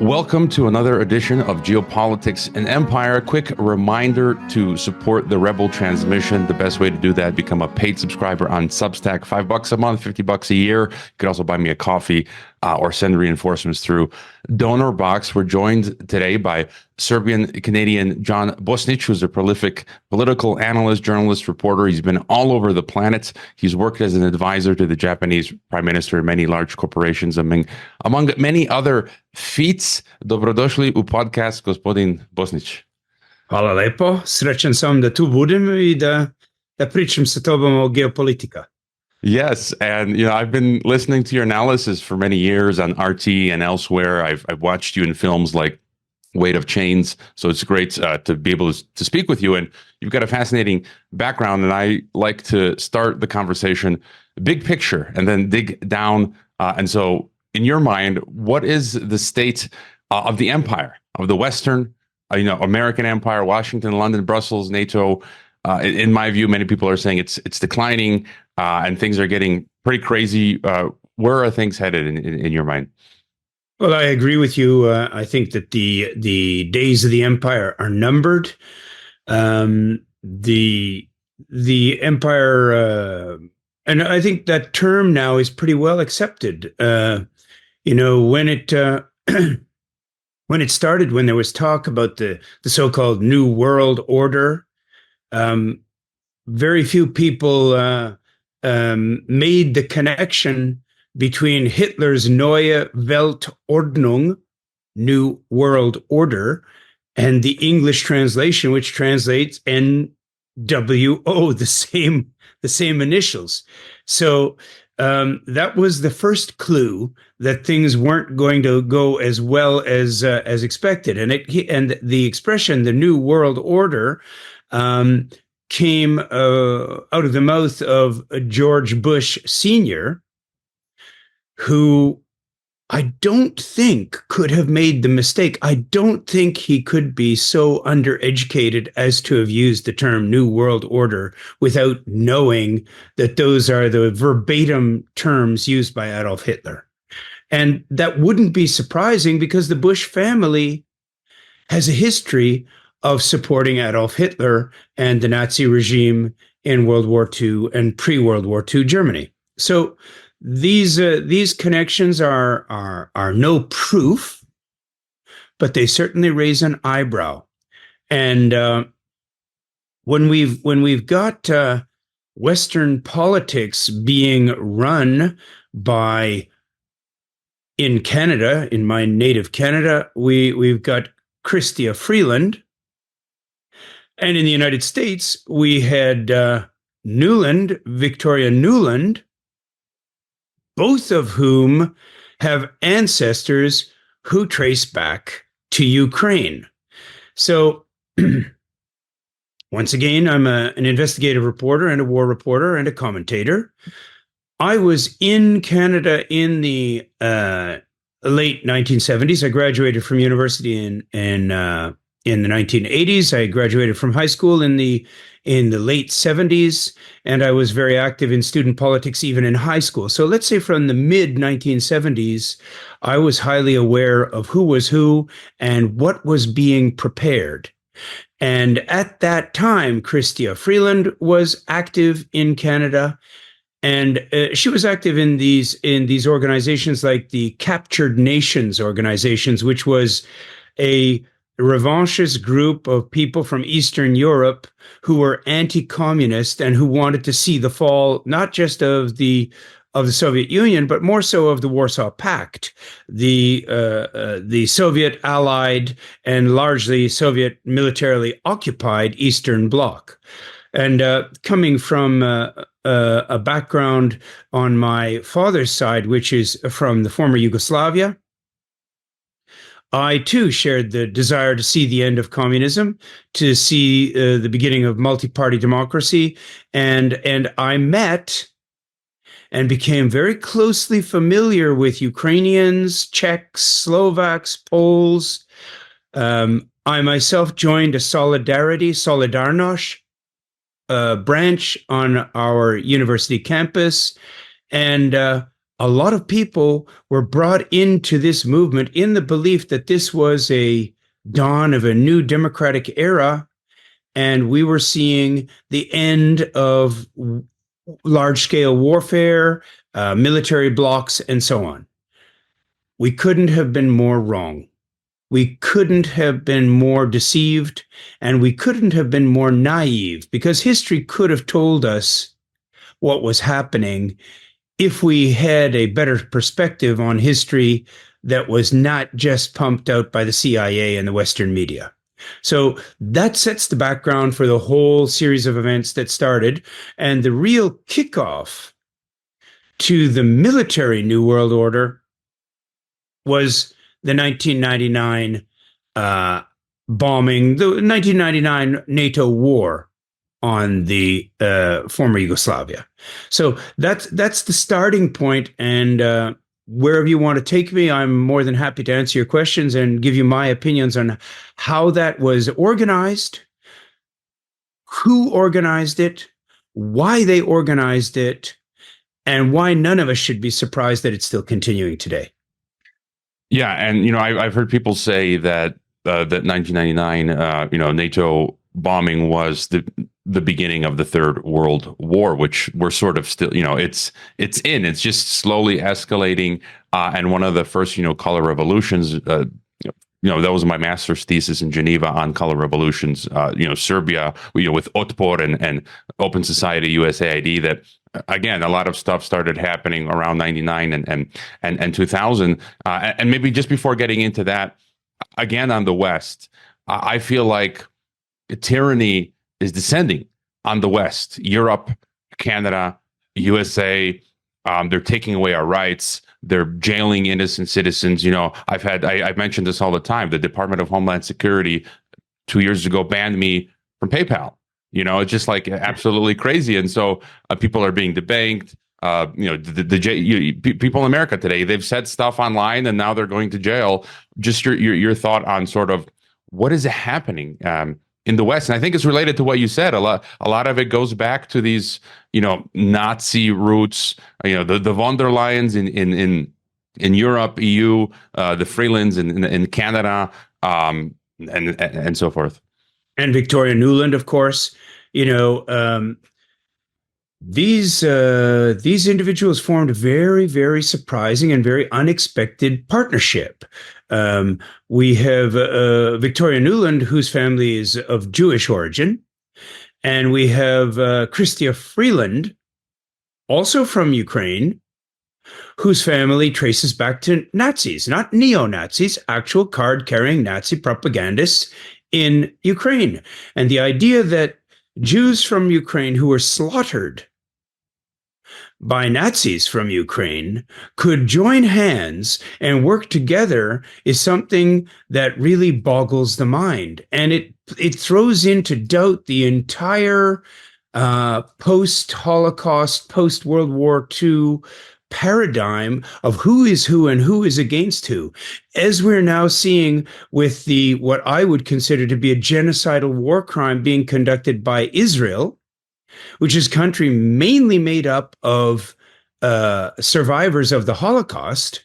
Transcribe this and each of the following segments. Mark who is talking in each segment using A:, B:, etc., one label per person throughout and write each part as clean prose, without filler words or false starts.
A: Welcome to another edition of Geopolitics and Empire. Quick reminder to support the Rebel transmission. The best way to do that, become a paid subscriber on Substack. $5 a month, $50 a year. You could also buy me a coffee or send reinforcements through Donor Box. We're joined today by Serbian-Canadian John Bosnitch, who's a prolific political analyst, journalist, reporter. He's been all over the planet. He's worked as an advisor to the Japanese Prime Minister and many large corporations, among many other feats. Dobrodošli u podcast, gospodin Bosnitch.
B: Hvala lepo. Srećan sam da tu budem I da pričam sa tobom o geopolitika.
A: Yes, and I've been listening to your analysis for many years on RT and elsewhere. I've watched you in films like Weight of Chains, so it's great to be able to speak with you. And you've got a fascinating background, and I like to start the conversation big picture and then dig down. And so, in your mind, what is the state of the empire, of the Western, American empire, Washington, London, Brussels, NATO? In my view, many people are saying it's declining, and things are getting pretty crazy. Where are things headed in your mind?
B: Well, I agree with you. I think that the days of the empire are numbered. The empire, and I think that term now is pretty well accepted. When it started, when there was talk about the so-called New World Order, very few people made the connection between Hitler's Neue Weltordnung, New World Order, and the English translation, which translates NWO, the same initials. So that was the first clue that things weren't going to go as well as expected, and the expression "the New World Order" came out of the mouth of George Bush Sr., who I don't think could have made the mistake. I don't think he could be so undereducated as to have used the term New World Order without knowing that those are the verbatim terms used by Adolf Hitler. And that wouldn't be surprising because the Bush family has a history of supporting Adolf Hitler and the Nazi regime in World War II and pre-World War II Germany. So these connections are no proof, but they certainly raise an eyebrow. And when we've got Western politics being run by, in Canada, in my native Canada, we've got Chrystia Freeland. And in the United States, we had Victoria Nuland, both of whom have ancestors who trace back to Ukraine. So, once again, I'm an investigative reporter and a war reporter and a commentator. I was in Canada in the late 1970s. I graduated from university in the 1980s. I graduated from high school in the late 70s, and I was very active in student politics even in high school. So let's say from the mid 1970s, I was highly aware of who was who and what was being prepared. And at that time, Chrystia Freeland was active in Canada, and she was active in these organizations like the Captured Nations organizations, which was a revanchist group of people from Eastern Europe who were anti-communist and who wanted to see the fall not just of the Soviet Union, but more so of the Warsaw Pact, the Soviet allied and largely Soviet militarily occupied Eastern Bloc. And coming from a background on my father's side, which is from the former Yugoslavia, I, too, shared the desire to see the end of communism, to see the beginning of multi-party democracy, and I met and became very closely familiar with Ukrainians, Czechs, Slovaks, Poles. I myself joined a Solidarność branch on our university campus, and a lot of people were brought into this movement in the belief that this was a dawn of a new democratic era, and we were seeing the end of large-scale warfare, military blocks, and so on. We couldn't have been more wrong. We couldn't have been more deceived, and we couldn't have been more naive, because history could have told us what was happening if we had a better perspective on history that was not just pumped out by the CIA and the Western media. So that sets the background for the whole series of events that started. And the real kickoff to the military New World Order was the 1999 bombing, the 1999 NATO war on the former Yugoslavia. So that's the starting point. And wherever you want to take me, I'm more than happy to answer your questions and give you my opinions on how that was organized, who organized it, why they organized it, and why none of us should be surprised that it's still continuing today.
A: Yeah, and I've heard people say that that 1999, NATO bombing was the beginning of the Third World War, which we're sort of still, it's just slowly escalating. And one of the first, color revolutions, that was my master's thesis in Geneva on color revolutions. Serbia, with Otpor and Open Society USAID, that again, a lot of stuff started happening around 99 and 2000. And maybe just before getting into that, again, on the West, I feel like tyranny is descending on the West. Europe, Canada, USA, they're taking away our rights. They're jailing innocent citizens. I mentioned this all the time. The Department of Homeland Security 2 years ago banned me from PayPal. It's just like absolutely crazy. And so people are being debanked. People in America today, they've said stuff online and now they're going to jail. Just your thought on sort of what is happening in the West. And I think it's related to what you said. A lot of it goes back to these, Nazi roots, the von der Leyens in Europe, EU, the Freelands in Canada, and so forth.
B: And Victoria Nuland, of course. These individuals formed a very, very surprising and very unexpected partnership. We have Victoria Nuland, whose family is of Jewish origin, and we have Chrystia Freeland, also from Ukraine, whose family traces back to Nazis, not neo-Nazis, actual card-carrying Nazi propagandists in Ukraine. And the idea that Jews from Ukraine who were slaughtered by Nazis from Ukraine could join hands and work together is something that really boggles the mind. And it throws into doubt the entire post-Holocaust, post-World War II paradigm of who is who and who is against who, as we're now seeing with what I would consider to be a genocidal war crime being conducted by Israel, which is a country mainly made up of survivors of the Holocaust,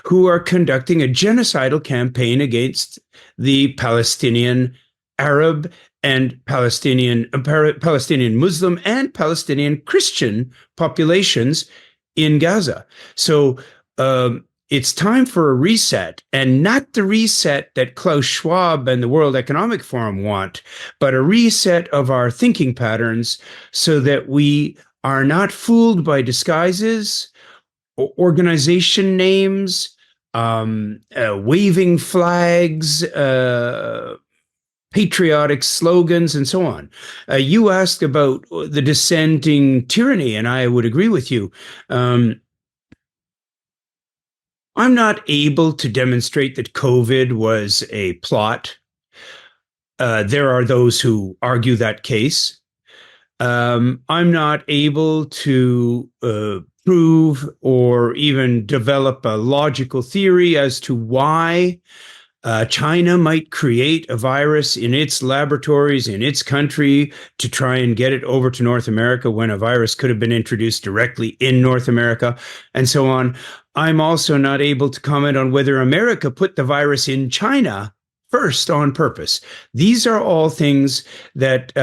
B: who are conducting a genocidal campaign against the Palestinian Arab and Palestinian Muslim and Palestinian Christian populations in Gaza. So it's time for a reset, and not the reset that Klaus Schwab and the World Economic Forum want, but a reset of our thinking patterns so that we are not fooled by disguises, organization names, waving flags, patriotic slogans, and so on. You asked about the descending tyranny, and I would agree with you. I'm not able to demonstrate that COVID was a plot. There are those who argue that case. I'm not able to prove or even develop a logical theory as to why China might create a virus in its laboratories, in its country, to try and get it over to North America when a virus could have been introduced directly in North America, and so on. I'm also not able to comment on whether America put the virus in China first on purpose. These are all things that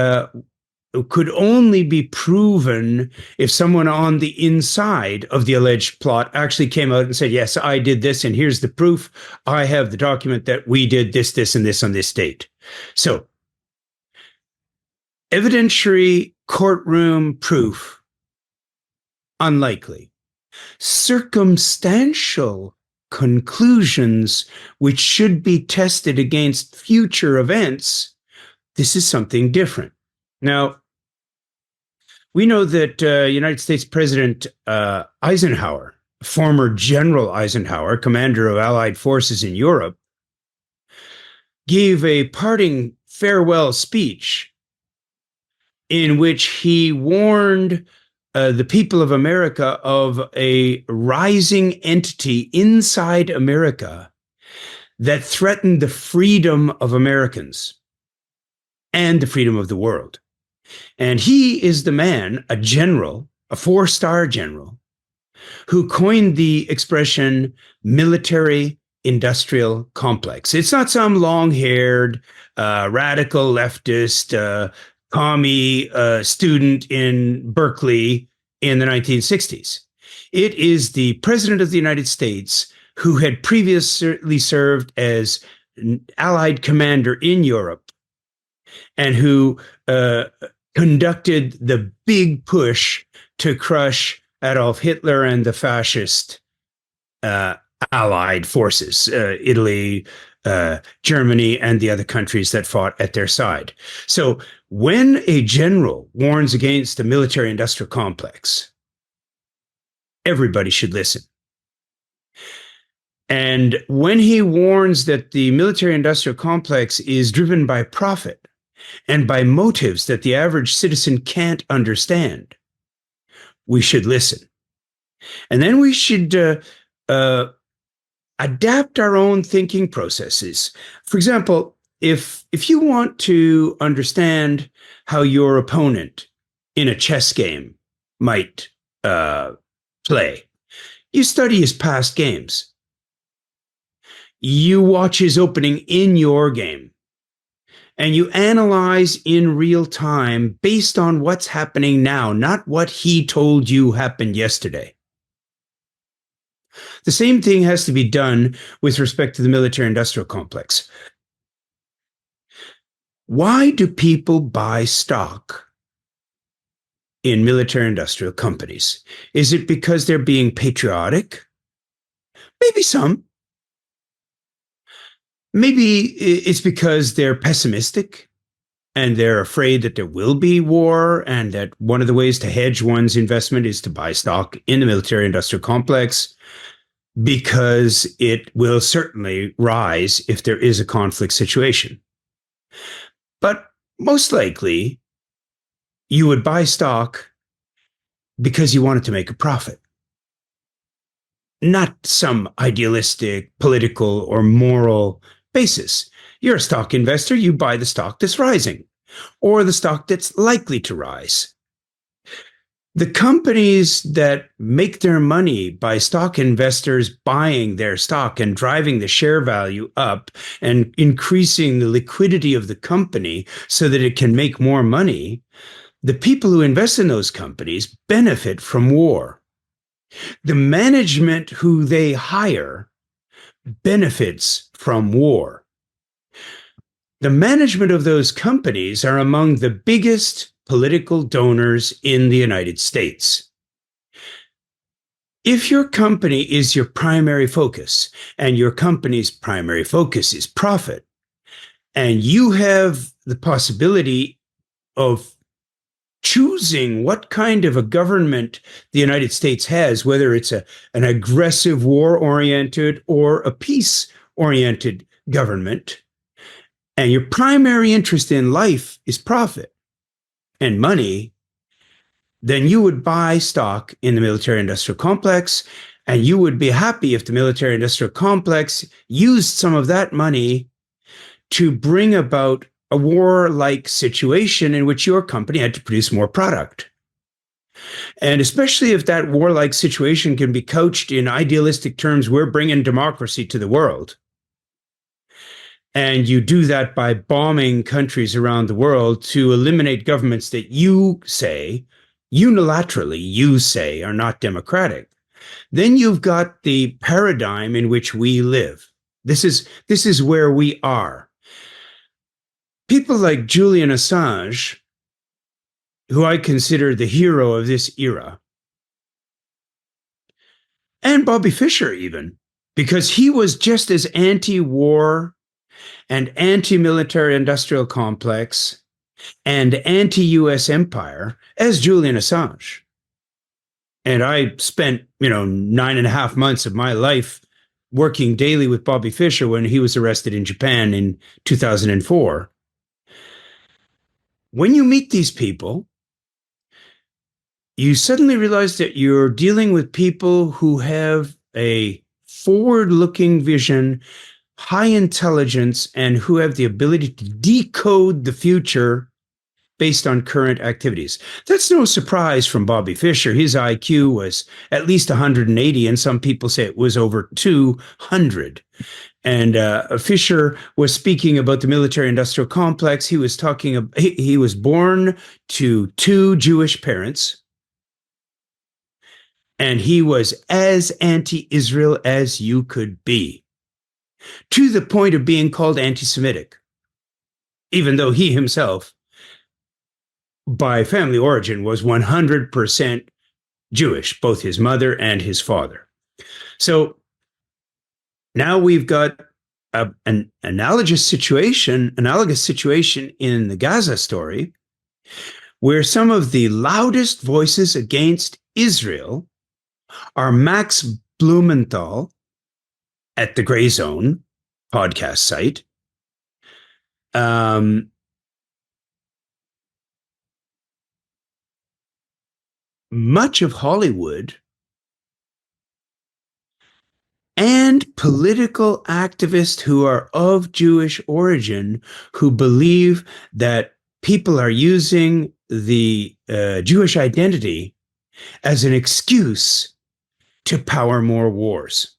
B: could only be proven if someone on the inside of the alleged plot actually came out and said, yes, I did this, and here's the proof. I have the document that we did this, this, and this on this date. So, evidentiary courtroom proof, unlikely. Circumstantial conclusions, which should be tested against future events, this is something different. Now, we know that United States President Eisenhower, former General Eisenhower, commander of Allied forces in Europe, gave a parting farewell speech in which he warned the people of America of a rising entity inside America that threatened the freedom of Americans and the freedom of the world. And he is the man, a general, a four-star general, who coined the expression military-industrial complex. It's not some long-haired, radical leftist, commie student in Berkeley in the 1960s. It is the President of the United States who had previously served as Allied commander in Europe and who conducted the big push to crush Adolf Hitler and the fascist Allied forces, Italy, Germany, and the other countries that fought at their side. So when a general warns against the military-industrial complex, everybody should listen. And when he warns that the military-industrial complex is driven by profit and by motives that the average citizen can't understand, we should listen. And then we should adapt our own thinking processes. For example, if you want to understand how your opponent in a chess game might play, you study his past games. You watch his opening in your game. And you analyze in real time based on what's happening now, not what he told you happened yesterday. The same thing has to be done with respect to the military-industrial complex. Why do people buy stock in military-industrial companies? Is it because they're being patriotic? Maybe some. Maybe it's because they're pessimistic and they're afraid that there will be war and that one of the ways to hedge one's investment is to buy stock in the military-industrial complex because it will certainly rise if there is a conflict situation. But most likely, you would buy stock because you wanted to make a profit. Not some idealistic, political, or moral basis. You're a stock investor, you buy the stock that's rising, or the stock that's likely to rise. The companies that make their money by stock investors buying their stock and driving the share value up and increasing the liquidity of the company so that it can make more money, the people who invest in those companies benefit from war. The management who they hire benefits from war. The management of those companies are among the biggest political donors in the United States. If your company is your primary focus, and your company's primary focus is profit, and you have the possibility of choosing what kind of a government the United States has, whether it's an aggressive war-oriented or a peace-oriented government, and your primary interest in life is profit and money, then you would buy stock in the military-industrial complex, And you would be happy if the military industrial complex used some of that money to bring about a war-like situation in which your company had to produce more product. And especially if that warlike situation can be couched in idealistic terms, we're bringing democracy to the world. And you do that by bombing countries around the world to eliminate governments that you say, unilaterally, you say are not democratic. Then you've got the paradigm in which we live. This is where we are. People like Julian Assange, who I consider the hero of this era, and Bobby Fischer even, because he was just as anti-war and anti-military industrial complex and anti-US empire as Julian Assange. And I spent, 9.5 months of my life working daily with Bobby Fischer when he was arrested in Japan in 2004. When you meet these people, you suddenly realize that you're dealing with people who have a forward-looking vision, high intelligence, and who have the ability to decode the future based on current activities. That's no surprise from Bobby Fischer. His IQ was at least 180, and some people say it was over 200. And Fischer was speaking about the military-industrial complex. He was talking. He was born to 2 Jewish parents, and he was as anti-Israel as you could be, to the point of being called anti-Semitic, even though he himself, by family origin, was 100% Jewish, both his mother and his father. So now we've got an analogous situation in the Gaza story, where some of the loudest voices against Israel are Max Blumenthal at the Gray Zone podcast site, much of Hollywood, and political activists who are of Jewish origin who believe that people are using the Jewish identity as an excuse to power more wars.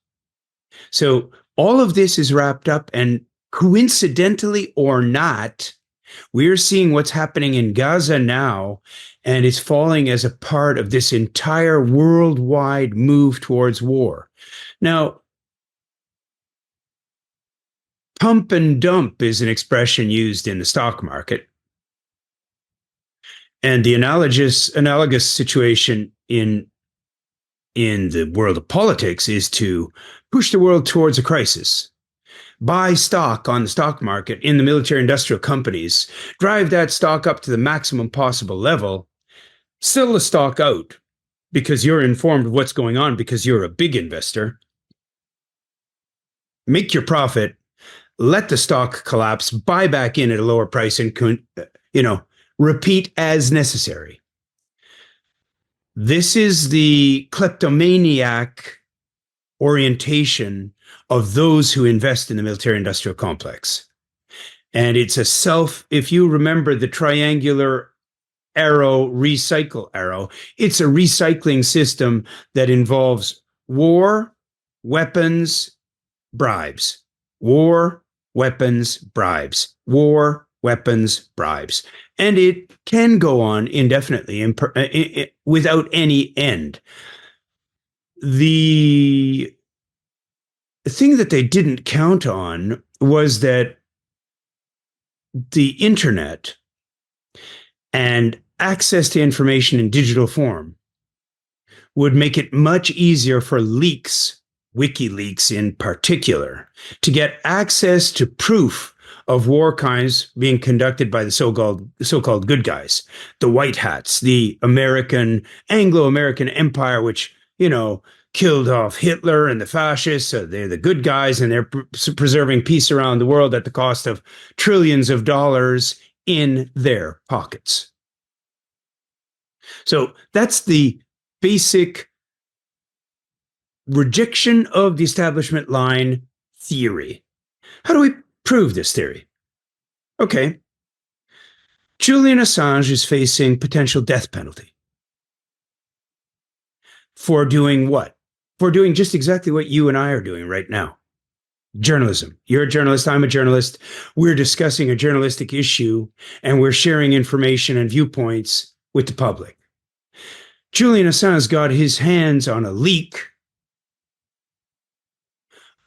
B: So all of this is wrapped up, and coincidentally or not, we're seeing what's happening in Gaza now, and it's falling as a part of this entire worldwide move towards war. Now, pump and dump is an expression used in the stock market. And the analogous situation in the world of politics is to push the world towards a crisis. Buy stock on the stock market in the military industrial companies, drive that stock up to the maximum possible level, sell the stock out because you're informed of what's going on because you're a big investor, make your profit, let the stock collapse, buy back in at a lower price, and repeat as necessary. This is the kleptomaniac orientation of those who invest in the military-industrial complex. And it's if you remember the triangular arrow, recycle arrow, it's a recycling system that involves war, weapons, bribes. War, weapons, bribes. War, weapons, bribes. And it can go on indefinitely without any end. The thing that they didn't count on was that the internet and access to information in digital form would make it much easier for leaks, WikiLeaks in particular, to get access to proof of war crimes being conducted by the so-called good guys, the white hats, the Anglo-American empire, which, killed off Hitler and the fascists. So they're the good guys, and they're preserving peace around the world at the cost of trillions of dollars in their pockets. So that's the basic rejection of the establishment line theory. How do we prove this theory? Okay. Julian Assange is facing potential death penalty. For doing what? For doing just exactly what you and I are doing right now. Journalism. You're a journalist. I'm a journalist. We're discussing a journalistic issue and we're sharing information and viewpoints with the public. Julian Assange got his hands on a leak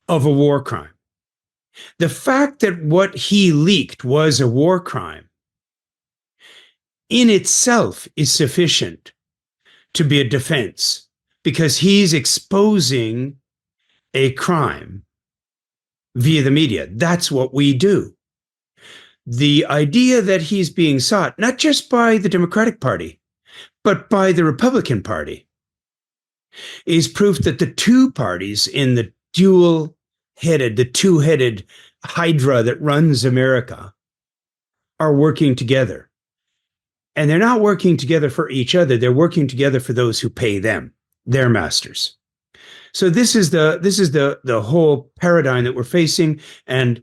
B: of a war crime. The fact that what he leaked was a war crime in itself is sufficient to be a defense because he's exposing a crime via the media. That's what we do. The idea that he's being sought, not just by the Democratic Party, but by the Republican Party, is proof that the two parties in the two-headed hydra that runs America are working together. And they're not working together for each other. They're working together for those who pay them, their masters. So this is the whole paradigm that we're facing. And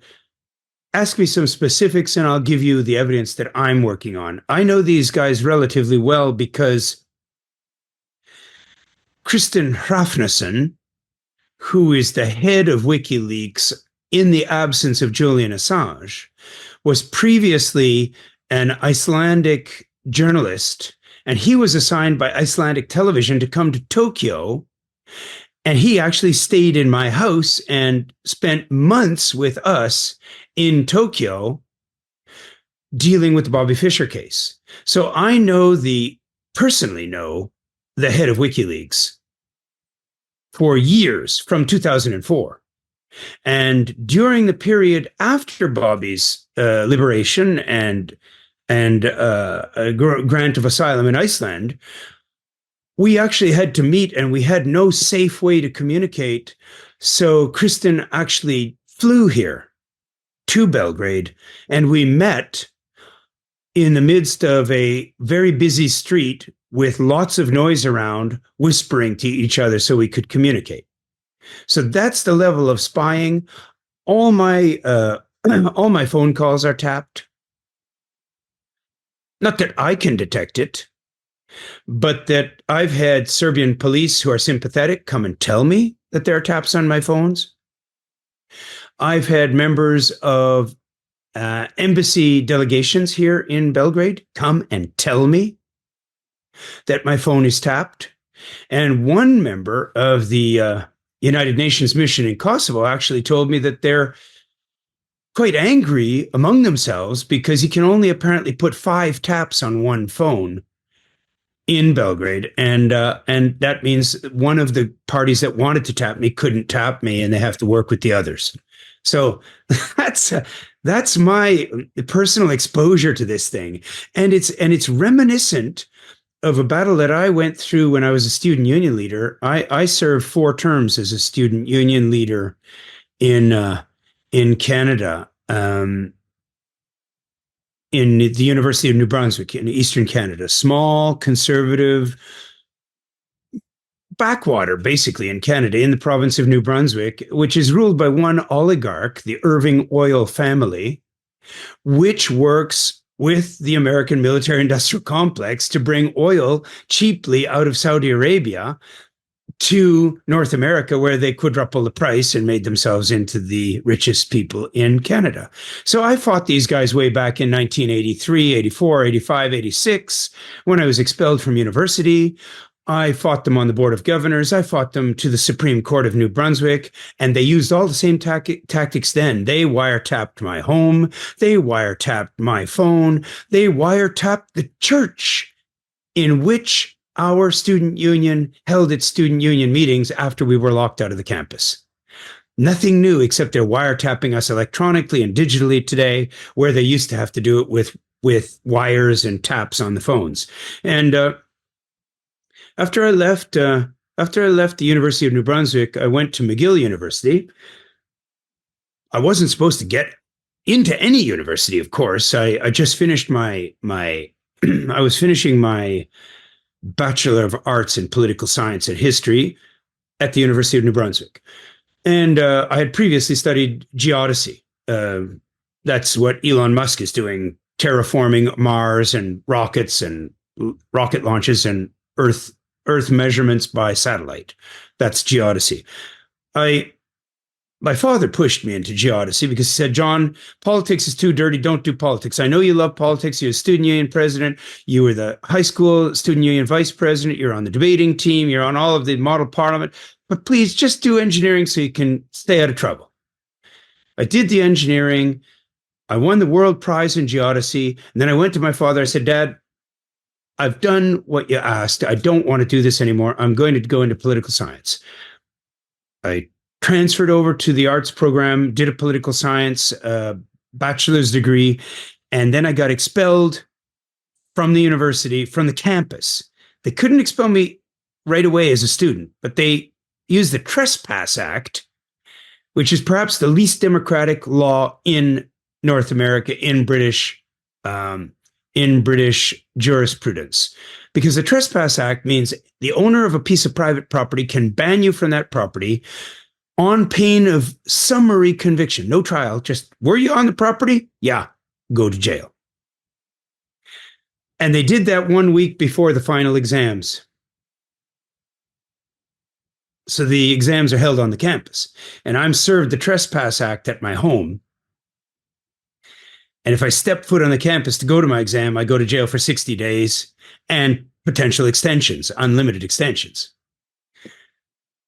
B: ask me some specifics and I'll give you the evidence that I'm working on. I know these guys relatively well because Kristen Hrafnsson, who is the head of WikiLeaks in the absence of Julian Assange, was previously an Icelandic journalist, and he was assigned by Icelandic television to come to Tokyo. And he actually stayed in my house and spent months with us in Tokyo dealing with the Bobby Fischer case. So I personally know the head of WikiLeaks for years, from 2004. And during the period after Bobby's liberation and a grant of asylum in Iceland, we actually had to meet and we had no safe way to communicate. So Kristen actually flew here to Belgrade and we met in the midst of a very busy street with lots of noise around, whispering to each other so we could communicate. So that's the level of spying. All my phone calls are tapped. Not that I can detect it, but that I've had Serbian police who are sympathetic come and tell me that there are taps on my phones. I've had members of embassy delegations here in Belgrade come and tell me that my phone is tapped. And one member of the United Nations mission in Kosovo actually told me that they're quite angry among themselves because he can only apparently put 5 taps on one phone in Belgrade. And that means one of the parties that wanted to tap me couldn't tap me and they have to work with the others. So that's my personal exposure to this thing. And it's reminiscent of a battle that I went through when I was a student union leader. I served 4 terms as a student union leader in Canada, in the University of New Brunswick in Eastern Canada, small conservative backwater, basically, in Canada, in the province of New Brunswick, which is ruled by one oligarch, the Irving oil family, which works with the American military-industrial complex to bring oil cheaply out of Saudi Arabia to North America, where they quadrupled the price and made themselves into the richest people in Canada. So I fought these guys way back in 1983, 84, 85, 86, when I was expelled from university. I fought them on the Board of Governors. I fought them to the Supreme Court of New Brunswick, and they used all the same tactics then. They wiretapped my home. They wiretapped my phone. They wiretapped the church in which our student union held its student union meetings after we were locked out of the campus. Nothing new, except they're wiretapping us electronically and digitally today, where they used to have to do it with wires and taps on the phones. And after I left the University of New Brunswick, I went to McGill University. I wasn't supposed to get into any university, of course. I just finished I was finishing my Bachelor of Arts in Political Science and History. at the University of New Brunswick. And I had previously studied geodesy. That's what Elon Musk is doing, terraforming Mars and rockets and rocket launches and Earth measurements by satellite. That's geodesy. My father pushed me into geodesy because he said, John, politics is too dirty. Don't do politics. I know you love politics. You're a student union president. You were the high school student union vice president. You're on the debating team. You're on all of the model parliament. But please just do engineering so you can stay out of trouble. I did the engineering. I won the world prize in geodesy. And then I went to my father. I said, Dad, I've done what you asked. I don't want to do this anymore. I'm going to go into political science. I transferred over to the arts program, did a political science bachelor's degree, and then I got expelled from the university, from the campus. They couldn't expel me right away as a student, but they used the Trespass Act, which is perhaps the least democratic law in North America, in British jurisprudence. Because the Trespass Act means the owner of a piece of private property can ban you from that property on pain of summary conviction. No trial, just, were you on the property? Yeah, go to jail. And they did that 1 week before the final exams. So the exams are held on the campus. And I'm served the Trespass Act at my home. And if I step foot on the campus to go to my exam, I go to jail for 60 days and potential extensions, unlimited extensions.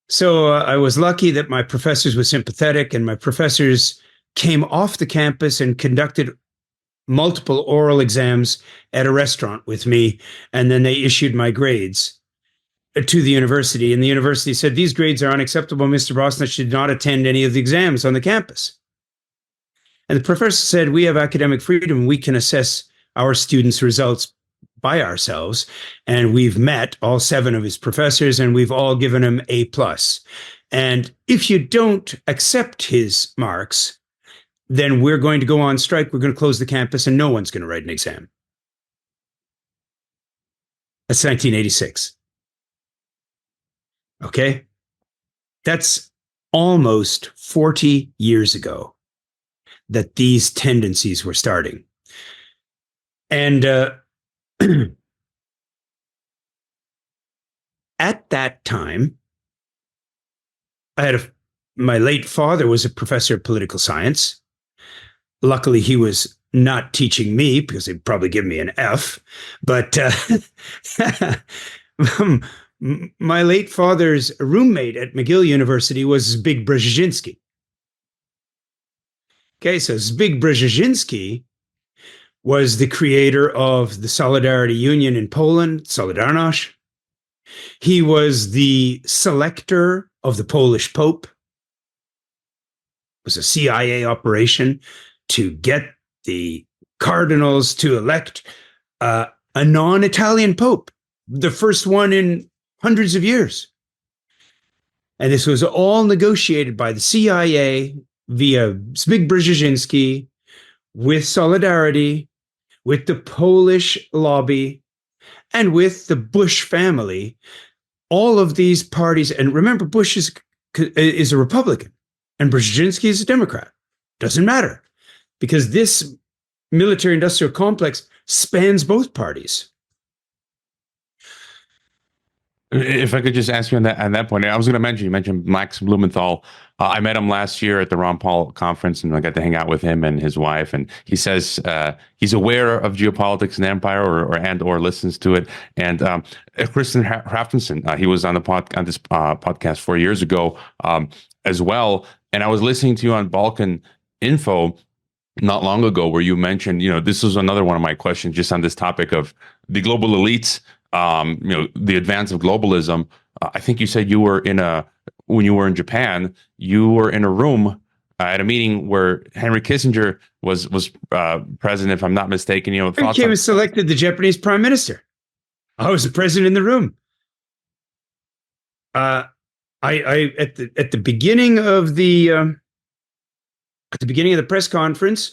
B: So I was lucky that my professors were sympathetic, and my professors came off the campus and conducted multiple oral exams at a restaurant with me. And then they issued my grades to the university. And the university said, these grades are unacceptable. Mr. Bosnitch did not attend any of the exams on the campus. And the professor said, we have academic freedom. We can assess our students' results by ourselves. And we've met all 7 of his professors, and we've all given him A+. And if you don't accept his marks, then we're going to go on strike. We're going to close the campus, and no one's going to write an exam. That's 1986. Okay? That's almost 40 years ago that these tendencies were starting. And at that time, my late father was a professor of political science. Luckily, he was not teaching me, because they'd probably give me an F. But my late father's roommate at McGill University was Zbigniew Brzezinski. Okay, so Zbigniew Brzezinski was the creator of the Solidarity Union in Poland, Solidarność. He was the selector of the Polish Pope. It was a CIA operation to get the cardinals to elect a non-Italian Pope, the first one in hundreds of years. And this was all negotiated by the CIA via Zbigniew Brzezinski, with Solidarity, with the Polish lobby, and with the Bush family. All of these parties, and remember, Bush is a Republican, and Brzezinski is a Democrat. Doesn't matter, because this military-industrial complex spans both parties.
A: If I could just ask you on that point, I was going to mention, you mentioned Max Blumenthal. I met him last year at the Ron Paul conference, and I got to hang out with him and his wife. And he says he's aware of geopolitics and empire, or listens to it. And Kristen Hrafnsson, he was on this podcast 4 years ago as well. And I was listening to you on Balkan Info not long ago, where you mentioned, this was another one of my questions just on this topic of the global elites. The advance of globalism. I think you said when you were in Japan, you were in a room at a meeting where Henry Kissinger was president, if I'm not mistaken.
B: He was selected the Japanese prime minister. I was the president in the room. I at the beginning of the press conference,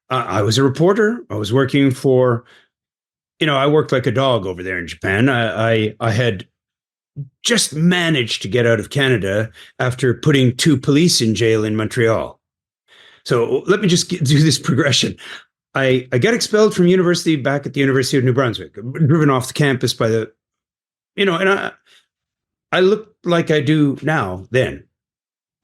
B: I was a reporter. I was working for. I worked like a dog over there in Japan. I had just managed to get out of Canada after putting 2 police in jail in Montreal. So let me just do this progression. I got expelled from university back at the University of New Brunswick, driven off the campus by the, and I looked like I do now then.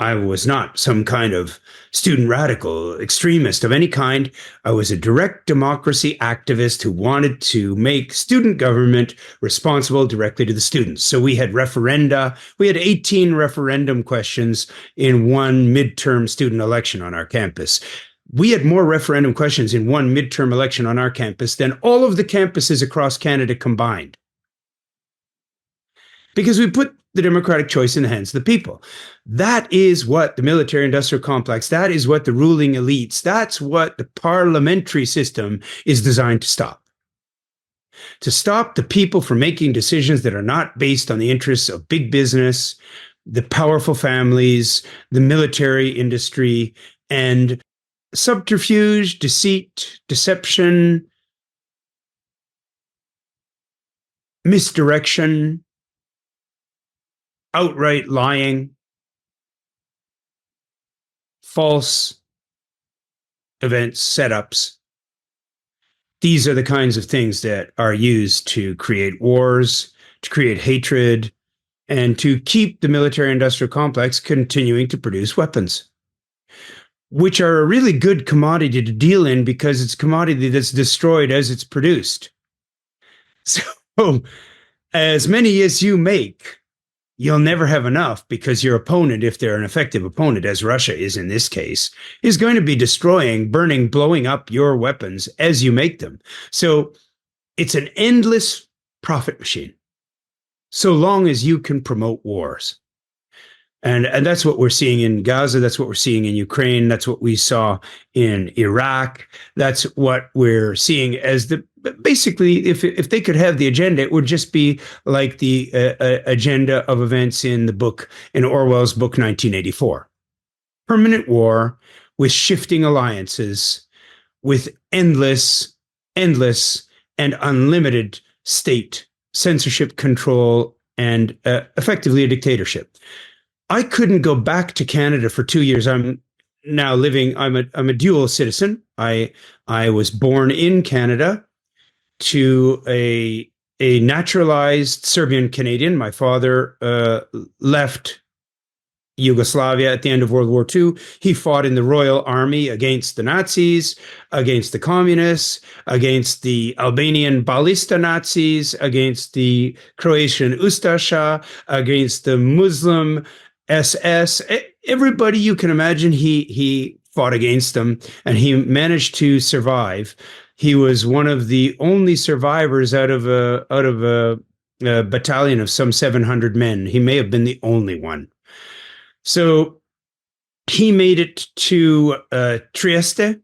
B: I was not some kind of student radical extremist of any kind. I was a direct democracy activist who wanted to make student government responsible directly to the students. So we had referenda. We had 18 referendum questions in one midterm student election on our campus. We had more referendum questions in one midterm election on our campus than all of the campuses across Canada combined. Because we put the democratic choice in the hands of the people. That is what the military-industrial complex, that is what the ruling elites, that's what the parliamentary system is designed to stop. To stop the people from making decisions that are not based on the interests of big business, the powerful families, the military industry, and subterfuge, deceit, deception, misdirection, outright lying, false events, setups. These are the kinds of things that are used to create wars, to create hatred, and to keep the military-industrial complex continuing to produce weapons, which are a really good commodity to deal in because it's a commodity that's destroyed as it's produced. So as many as you make, you'll never have enough because your opponent, if they're an effective opponent, as Russia is in this case, is going to be destroying, burning, blowing up your weapons as you make them. So it's an endless profit machine, so long as you can promote wars. And that's what we're seeing in Gaza. That's what we're seeing in Ukraine. That's what we saw in Iraq. That's what we're seeing as the, basically, if they could have the agenda, it would just be like the agenda of events in the book, in Orwell's book, 1984. Permanent war with shifting alliances, with endless and unlimited state censorship, control, and effectively a dictatorship. I couldn't go back to Canada for 2 years. I'm now living, I'm a dual citizen. I was born in Canada to a naturalized Serbian Canadian. My father left Yugoslavia at the end of World War II. He fought in the Royal Army against the Nazis, against the communists, against the Albanian Balista Nazis, against the Croatian Ustasha, against the Muslim SS, everybody you can imagine, he fought against them, and he managed to survive. He was one of the only survivors out of a battalion of some 700 men. He may have been the only one. So he made it to Trieste.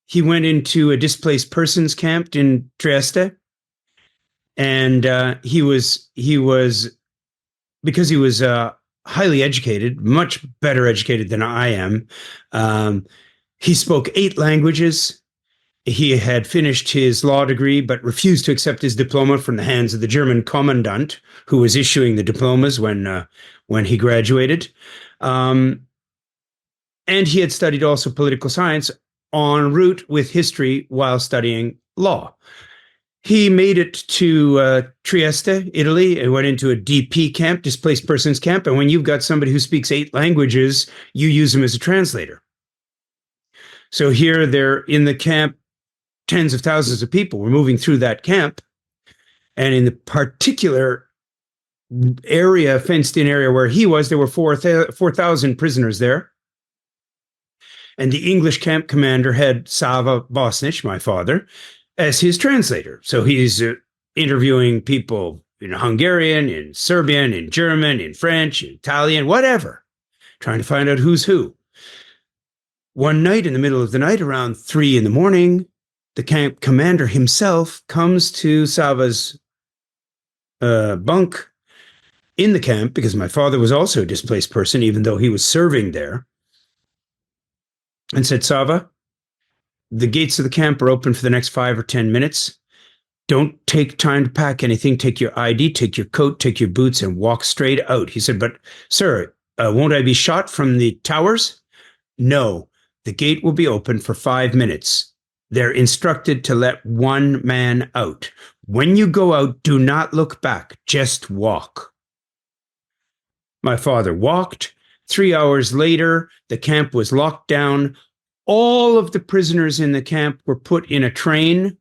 B: He went into a displaced persons camp in Trieste, and he was because he was highly educated, much better educated than I am. He spoke 8 languages. He had finished his law degree, but refused to accept his diploma from the hands of the German commandant who was issuing the diplomas when he graduated. And he had studied also political science en route with history while studying law. He made it to Trieste, Italy, and went into a DP camp, displaced persons camp. And when you've got somebody who speaks 8 languages, you use him as a translator. So here they're in the camp, tens of thousands of people were moving through that camp. And in the particular area, fenced-in area where he was, there were 4,000 prisoners there. And the English camp commander had Sava Bosnitch, my father, as his translator. So he's interviewing people in Hungarian, in Serbian, in German, in French, in Italian, whatever, trying to find out who's who. One night, in the middle of the night, around 3 a.m, the camp commander himself comes to Sava's bunk in the camp, because my father was also a displaced person, even though he was serving there, and said, Sava, the gates of the camp are open for the next 5 or 10 minutes. don't take time to pack anything. Take your ID, take your coat, take your boots, and walk straight out. He said, but sir, won't I be shot from the towers? No, the gate will be open for 5 minutes. They're instructed to let one man out. When you go out, do not look back, just walk. My father walked. 3 hours later, the camp was locked down. All of the prisoners in the camp were put in a train.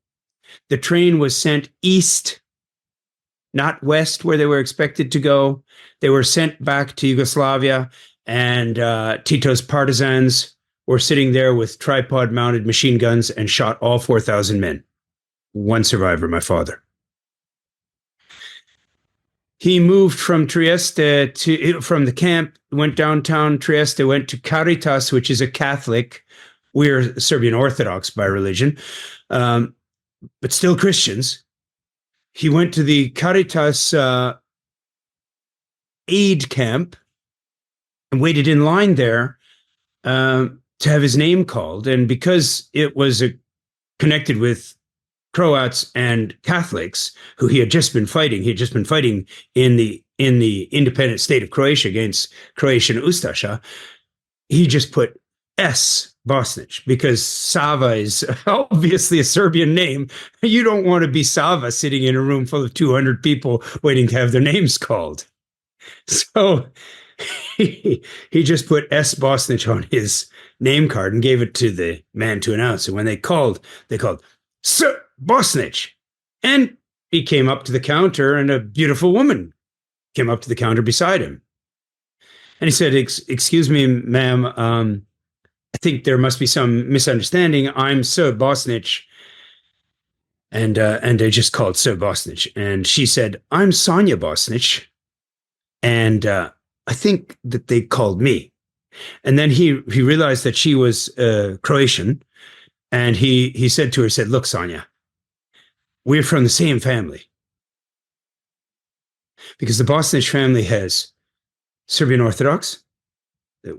B: The train was sent east, not west, where they were expected to go. They were sent back to Yugoslavia, and Tito's partisans were sitting there with tripod-mounted machine guns and shot all 4,000 men. One survivor, my father. He moved from Trieste from the camp, went downtown Trieste, went to Caritas, which is a Catholic. We're Serbian Orthodox by religion, but still Christians. He went to the Caritas aid camp and waited in line there to have his name called. And because it was connected with Croats and Catholics who he had just been fighting in the independent state of Croatia against Croatian Ustasha, he just put S. Bosnitch, because Sava is obviously a Serbian name. You don't want to be Sava sitting in a room full of 200 people waiting to have their names called. So he just put S. Bosnitch on his name card and gave it to the man to announce. And when they called, Sir Bosnitch. And he came up to the counter, and a beautiful woman came up to the counter beside him. And he said, excuse me, ma'am, I think there must be some misunderstanding. I'm Sir Bosnitch. And they just called Sir Bosnitch. And she said, I'm Sonia Bosnitch. And I think that they called me. And then he realized that she was Croatian. And he said to her, look, Sonia, we're from the same family. Because the Bosnitch family has Serbian Orthodox.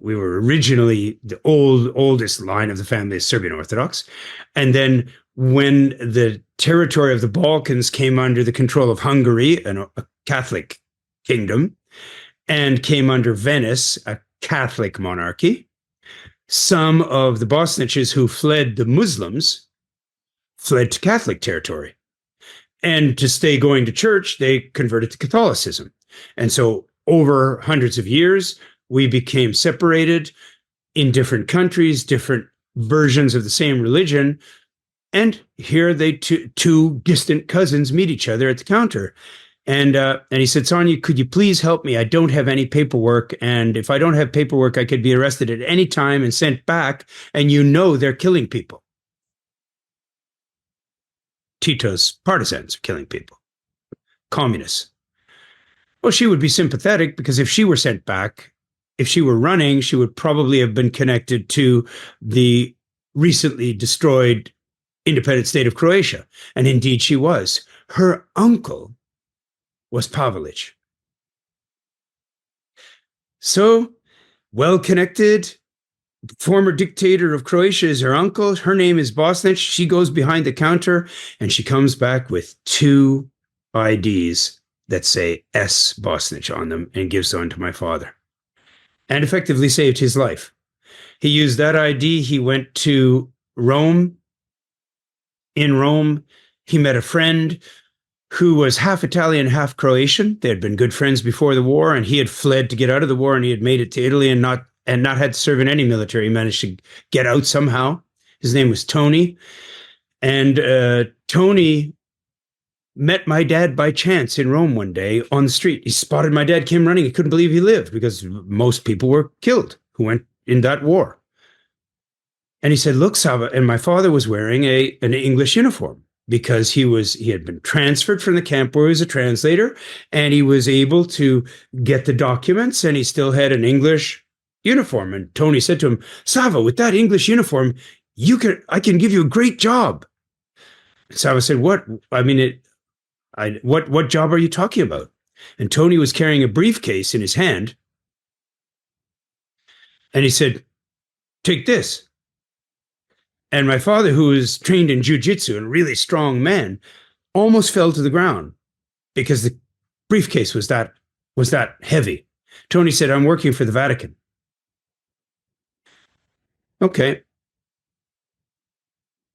B: We were originally the oldest line of the family is Serbian Orthodox. And then when the territory of the Balkans came under the control of Hungary, a Catholic kingdom, and came under Venice, a Catholic monarchy, some of the Bosniches who fled the Muslims fled to Catholic territory. And to stay going to church, they converted to Catholicism. And so over hundreds of years, we became separated in different countries, different versions of the same religion. And here they two distant cousins meet each other at the counter. And he said, Sonia, could you please help me? I don't have any paperwork. And if I don't have paperwork, I could be arrested at any time and sent back. And you know they're killing people. Tito's partisans are killing people. Communists. Well, she would be sympathetic because if she were sent back, if she were running, she would probably have been connected to the recently destroyed independent state of Croatia. And indeed she was. Her uncle was Pavelić. So, well-connected, former dictator of Croatia is her uncle. Her name is Bosnitch. She goes behind the counter and she comes back with 2 IDs that say S. Bosnitch on them and gives one to my father. And effectively saved his life. He used that ID. He went to Rome. In Rome, he met a friend who was half Italian, half Croatian. They had been good friends before the war, and he had fled to get out of the war, and he had made it to Italy and not had to serve in any military. He managed to get out somehow. His name was Tony. And Tony met my dad by chance in Rome one day on the street. He spotted my dad, came running. He couldn't believe he lived because most people were killed who went in that war. And he said, look, Sava, and my father was wearing an English uniform because he had been transferred from the camp where he was a translator, and he was able to get the documents, and he still had an English uniform. And Tony said to him, Sava, with that English uniform, I can give you a great job. Sava said, what? I mean, what job are you talking about? And Tony was carrying a briefcase in his hand. And he said, take this. And my father, who was trained in jiu-jitsu and a really strong man, almost fell to the ground because the briefcase was that heavy. Tony said, "I'm working for the Vatican." Okay.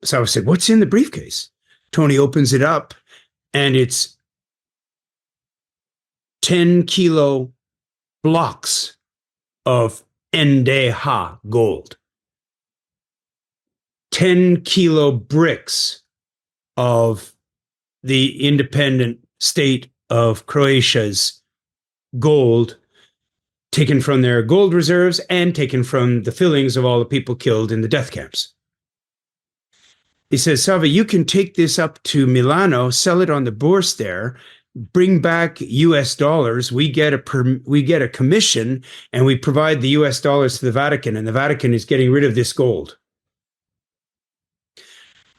B: So I said, "What's in the briefcase?" Tony opens it up, and it's 10-kilo blocks of NDH gold, 10-kilo bricks of the independent state of Croatia's gold, taken from their gold reserves and taken from the fillings of all the people killed in the death camps. He says, "Salva, you can take this up to Milano, sell it on the bourse there, bring back US dollars. We get a commission, and we provide the US dollars to the Vatican, and the Vatican is getting rid of this gold."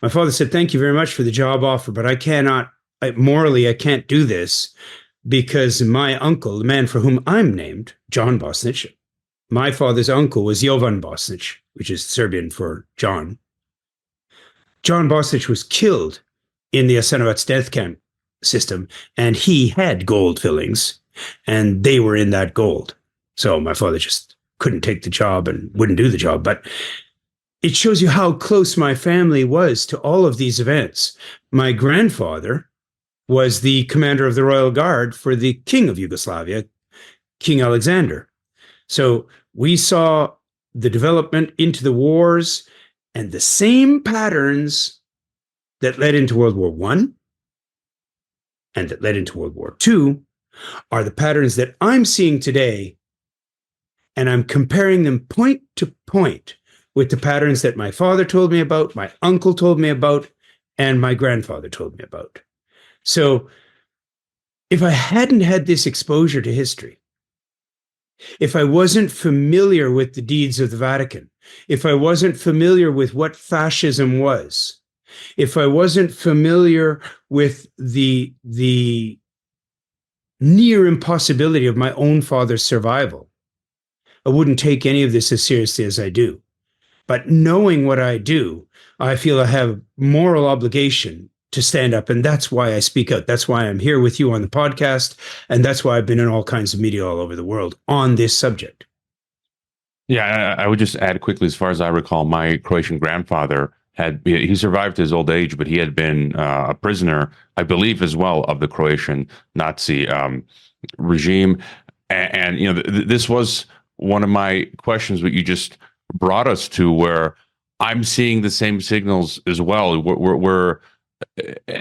B: My father said, "Thank you very much for the job offer, but I can't do this, because my uncle, the man for whom I'm named, John Bosnitch, my father's uncle was Jovan Bosnitch, which is Serbian for John. John Bosnitch was killed in the Jasenovac death camp system, and he had gold fillings, and they were in that gold. So my father just couldn't take the job and wouldn't do the job. But it shows you how close my family was to all of these events. My grandfather was the commander of the Royal Guard for the King of Yugoslavia, King Alexander. So we saw the development into the wars, and the same patterns that led into World War I and that led into World War II are the patterns that I'm seeing today, and I'm comparing them point to point with the patterns that my father told me about, my uncle told me about, and my grandfather told me about. So if I hadn't had this exposure to history, if I wasn't familiar with the deeds of the Vatican, if I wasn't familiar with what fascism was, if I wasn't familiar with the near impossibility of my own father's survival, I wouldn't take any of this as seriously as I do. But knowing what I do, I feel I have moral obligation to stand up, and that's why I speak out. That's why I'm here with you on the podcast, and that's why I've been in all kinds of media all over the world on this subject.
A: Yeah, I would just add quickly, as far as I recall, my Croatian grandfather he survived his old age, but he had been a prisoner, I believe, as well, of the Croatian Nazi regime. And you know, this was one of my questions that you just brought us to, where I'm seeing the same signals as well. We're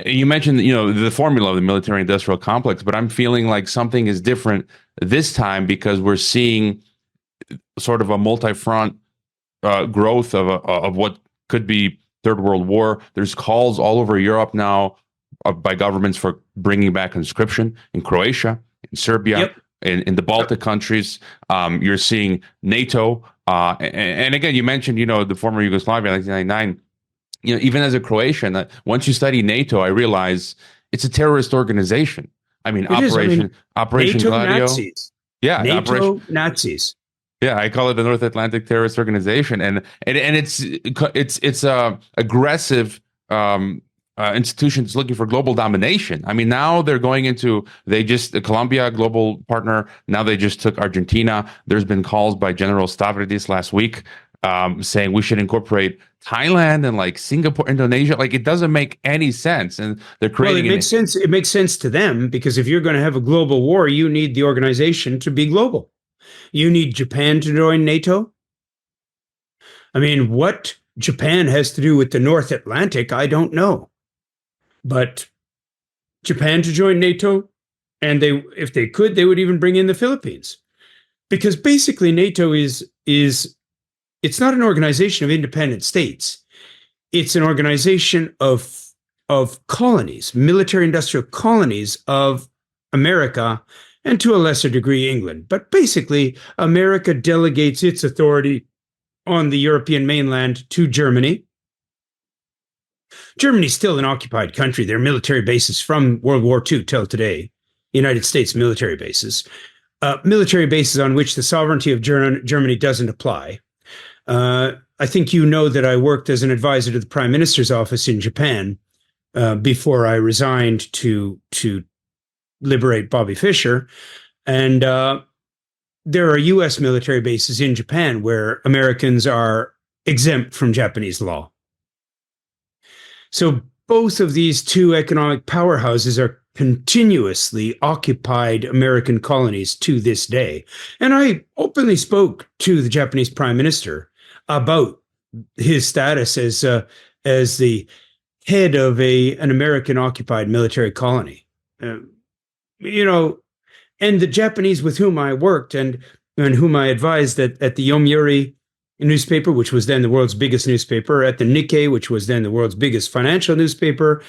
A: you mentioned, you know, the formula of the military-industrial complex, but I'm feeling like something is different this time, because we're seeing sort of a multi-front growth of what could be Third World War. There's calls all over Europe now by governments for bringing back conscription in Croatia, in Serbia,
B: Yep.
A: in the Baltic countries. You're seeing NATO. And again, you mentioned, you know, the former Yugoslavia, 1999. You know, even as a Croatian, Once you study NATO, I realize it's a terrorist organization. I mean, Operation
B: NATO
A: Gladio.
B: Nazis.
A: Yeah,
B: NATO Nazis.
A: Yeah, I call it the North Atlantic Terrorist Organization, and it's aggressive institutions looking for global domination. I mean, now they're going into Colombia, global partner. Now they just took Argentina. There's been calls by General Stavridis last week saying we should incorporate Thailand and like Singapore, Indonesia. Like, it doesn't make any sense, and they're creating.
B: Well, it makes sense. It makes sense to them, because if you're going to have a global war, you need the organization to be global. You need Japan to join NATO. I mean, what Japan has to do with the North Atlantic, I don't know. But Japan to join NATO, and if they could, they would even bring in the Philippines. Because basically NATO is it's not an organization of independent states. It's an organization of colonies, military-industrial colonies of America, and to a lesser degree, England. But basically, America delegates its authority on the European mainland to Germany. Germany's still an occupied country. There are military bases from World War II till today, United States military bases on which the sovereignty of Germany doesn't apply. I think you know that I worked as an advisor to the Prime Minister's office in Japan before I resigned to liberate Bobby Fischer. And there are U.S. military bases in Japan where Americans are exempt from Japanese law. So both of these two economic powerhouses are continuously occupied American colonies to this day. And I openly spoke to the Japanese Prime Minister about his status as the head of an American occupied military colony. You know, and the Japanese with whom I worked and whom I advised at the Yomiuri newspaper, which was then the world's biggest newspaper, at the Nikkei, which was then the world's biggest financial newspaper,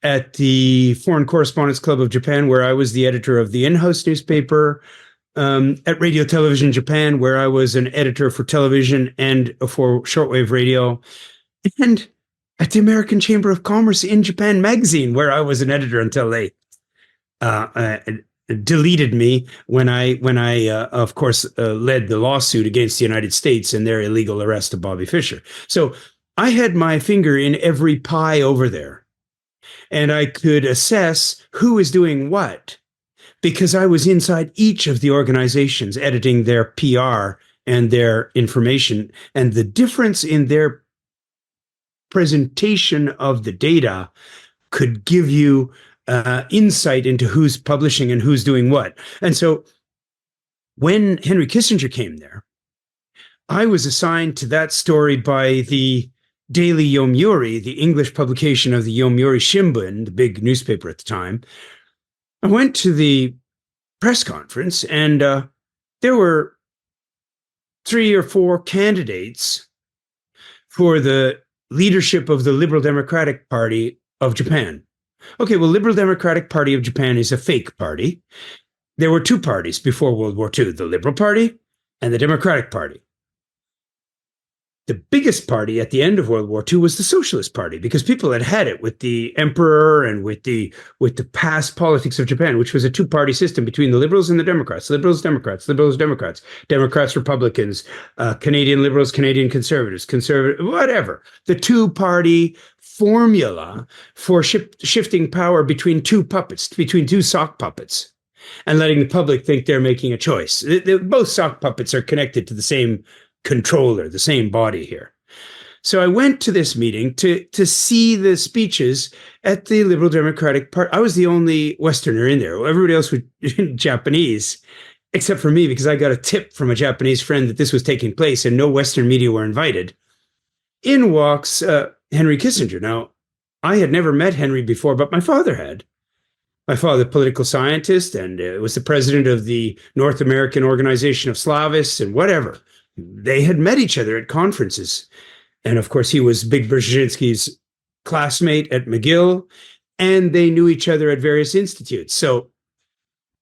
B: at the Foreign Correspondents Club of Japan, where I was the editor of the in-house newspaper, at Radio Television Japan, where I was an editor for television and for shortwave radio, and at the American Chamber of Commerce in Japan magazine, where I was an editor until they deleted me when I of course, led the lawsuit against the United States and their illegal arrest of Bobby Fischer. So I had my finger in every pie over there, and I could assess who is doing what because I was inside each of the organizations editing their PR and their information, and the difference in their presentation of the data could give you insight into who's publishing and who's doing what. And so when Henry Kissinger came there, I was assigned to that story by the Daily Yomiuri, the English publication of the Yomiuri Shimbun, the big newspaper at the time. I went to the press conference, and there were 3 or 4 candidates for the leadership of the Liberal Democratic Party of Japan. Okay, well, Liberal Democratic Party of Japan is a fake party. There were 2 parties before World War II, the Liberal Party and the Democratic Party. The biggest party at the end of World War II was the Socialist Party, because people had had it with the emperor and with the past politics of Japan, which was a 2-party system between the Liberals and the Democrats. Liberals, Democrats, Liberals, Democrats, Democrats, Republicans, Canadian Liberals, Canadian Conservatives, whatever. The 2-party formula for shifting power between 2 puppets, between 2 sock puppets, and letting the public think they're making a choice. Both sock puppets are connected to the same controller, the same body here. So I went to this meeting to see the speeches at the Liberal Democratic Party. I was the only Westerner in there. Everybody else was Japanese, except for me, because I got a tip from a Japanese friend that this was taking place and no Western media were invited. In walks Henry Kissinger. Now, I had never met Henry before, but my father had. My father, political scientist, and was the president of the North American Organization of Slavists and whatever. They had met each other at conferences. And of course, he was Big Brzezinski's classmate at McGill, and they knew each other at various institutes. So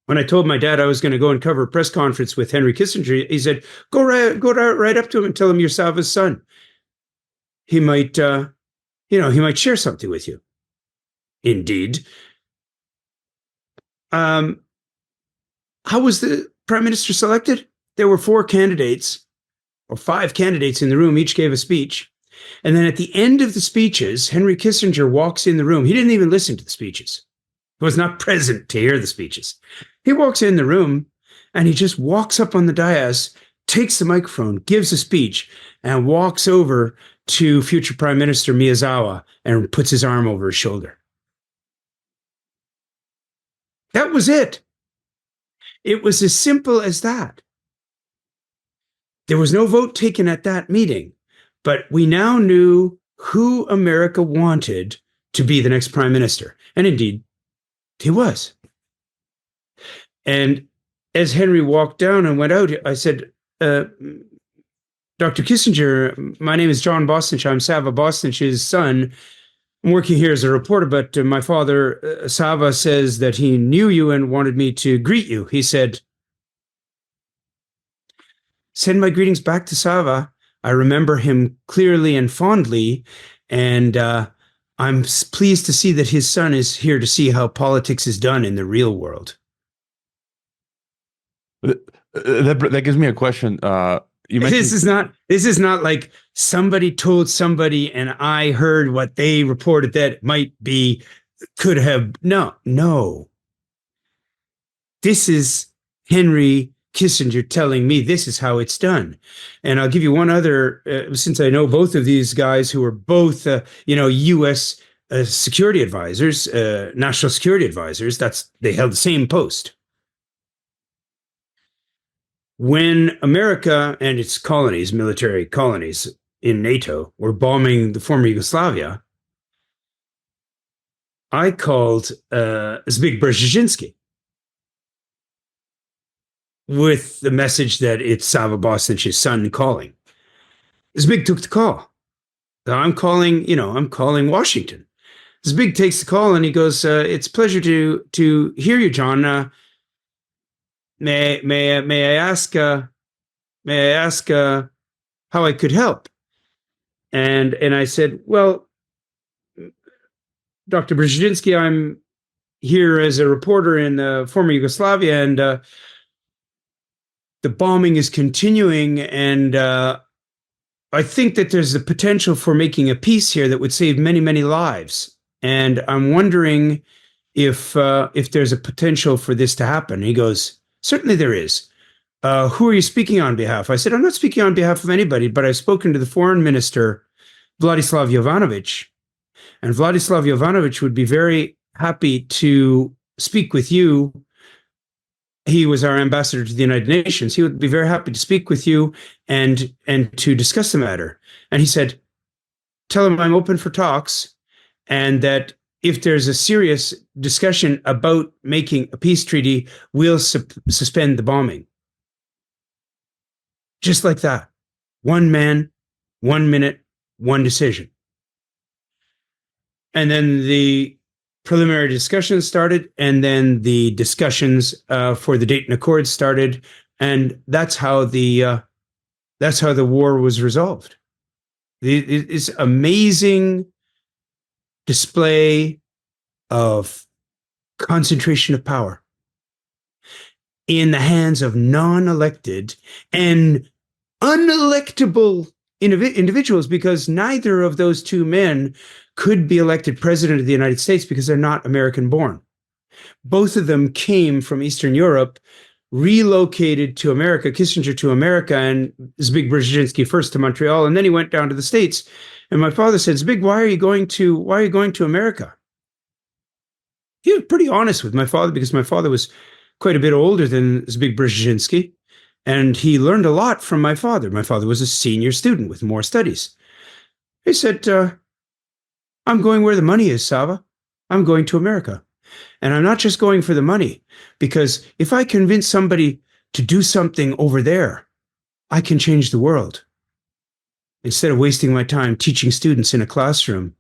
B: when I told my dad I was going to go and cover a press conference with Henry Kissinger, he said, go right up to him and tell him you're Sava's son. He might, he might share something with you. Indeed. How was the prime minister selected? There were 4 candidates, or 5 candidates in the room. Each gave a speech. And then at the end of the speeches, Henry Kissinger walks in the room. He didn't even listen to the speeches. He was not present to hear the speeches. He walks in the room and he just walks up on the dais, takes the microphone, gives a speech, and walks over to future Prime Minister Miyazawa and puts his arm over his shoulder. That was it. It was as simple as that. There was no vote taken at that meeting, but we now knew who America wanted to be the next prime minister. And indeed, he was. And as Henry walked down and went out, I said, Dr. Kissinger, my name is John Bosnitch. I'm Sava Bosnitch's son. I'm working here as a reporter, but my father, Sava, says that he knew you and wanted me to greet you. He said, send my greetings back to Sava. I remember him clearly and fondly, and I'm pleased to see that his son is here to see how politics is done in the real world.
A: That gives me a question. you
B: This
A: mentioned
B: is not like somebody told somebody and I heard what they reported that might be, could have. No. This is Henry Kissinger telling me this is how it's done. And I'll give you one other, since I know both of these guys who are both, U.S. Security advisors, national security advisors. They held the same post. When America and its colonies, military colonies in NATO, were bombing the former Yugoslavia, I called Zbigniew Brzezinski with the message that it's Sava Bosnitch's son calling. Zbig took the call. I'm calling Washington. Zbig takes the call and he goes, "It's a pleasure to hear you, John. May I ask how I could help?" And I said, "Well, Dr. Brzezinski, I'm here as a reporter in former Yugoslavia, and the bombing is continuing, and I think that there's the potential for making a peace here that would save many, many lives. And I'm wondering if there's a potential for this to happen." And he goes, "Certainly there is. Who are you speaking on behalf?" I said, "I'm not speaking on behalf of anybody, but I've spoken to the foreign minister, Vladislav Jovanovic, and Vladislav Jovanovic would be very happy to speak with you. He was our ambassador to the United Nations. He would be very happy to speak with you and to discuss the matter." And he said, "Tell him I'm open for talks, and that if there's a serious discussion about making a peace treaty, we'll suspend the bombing." Just like that. One man, 1 minute, one decision. And then the preliminary discussions started, and then the discussions for the Dayton Accords started, and that's how the war was resolved. This amazing display of concentration of power in the hands of non-elected and unelectable individuals, because neither of those two men could be elected president of the United States because they're not American born. Both of them came from Eastern Europe, relocated to America, Kissinger to America, and Zbigniew Brzezinski first to Montreal, and then he went down to the States. And my father said, "Zbig, why are you going to America?" He was pretty honest with my father, because my father was quite a bit older than Zbigniew Brzezinski, and he learned a lot from my father. My father was a senior student with more studies. He said, "I'm going where the money is, Sava. I'm going to America. And I'm not just going for the money, because if I convince somebody to do something over there, I can change the world, instead of wasting my time teaching students in a classroom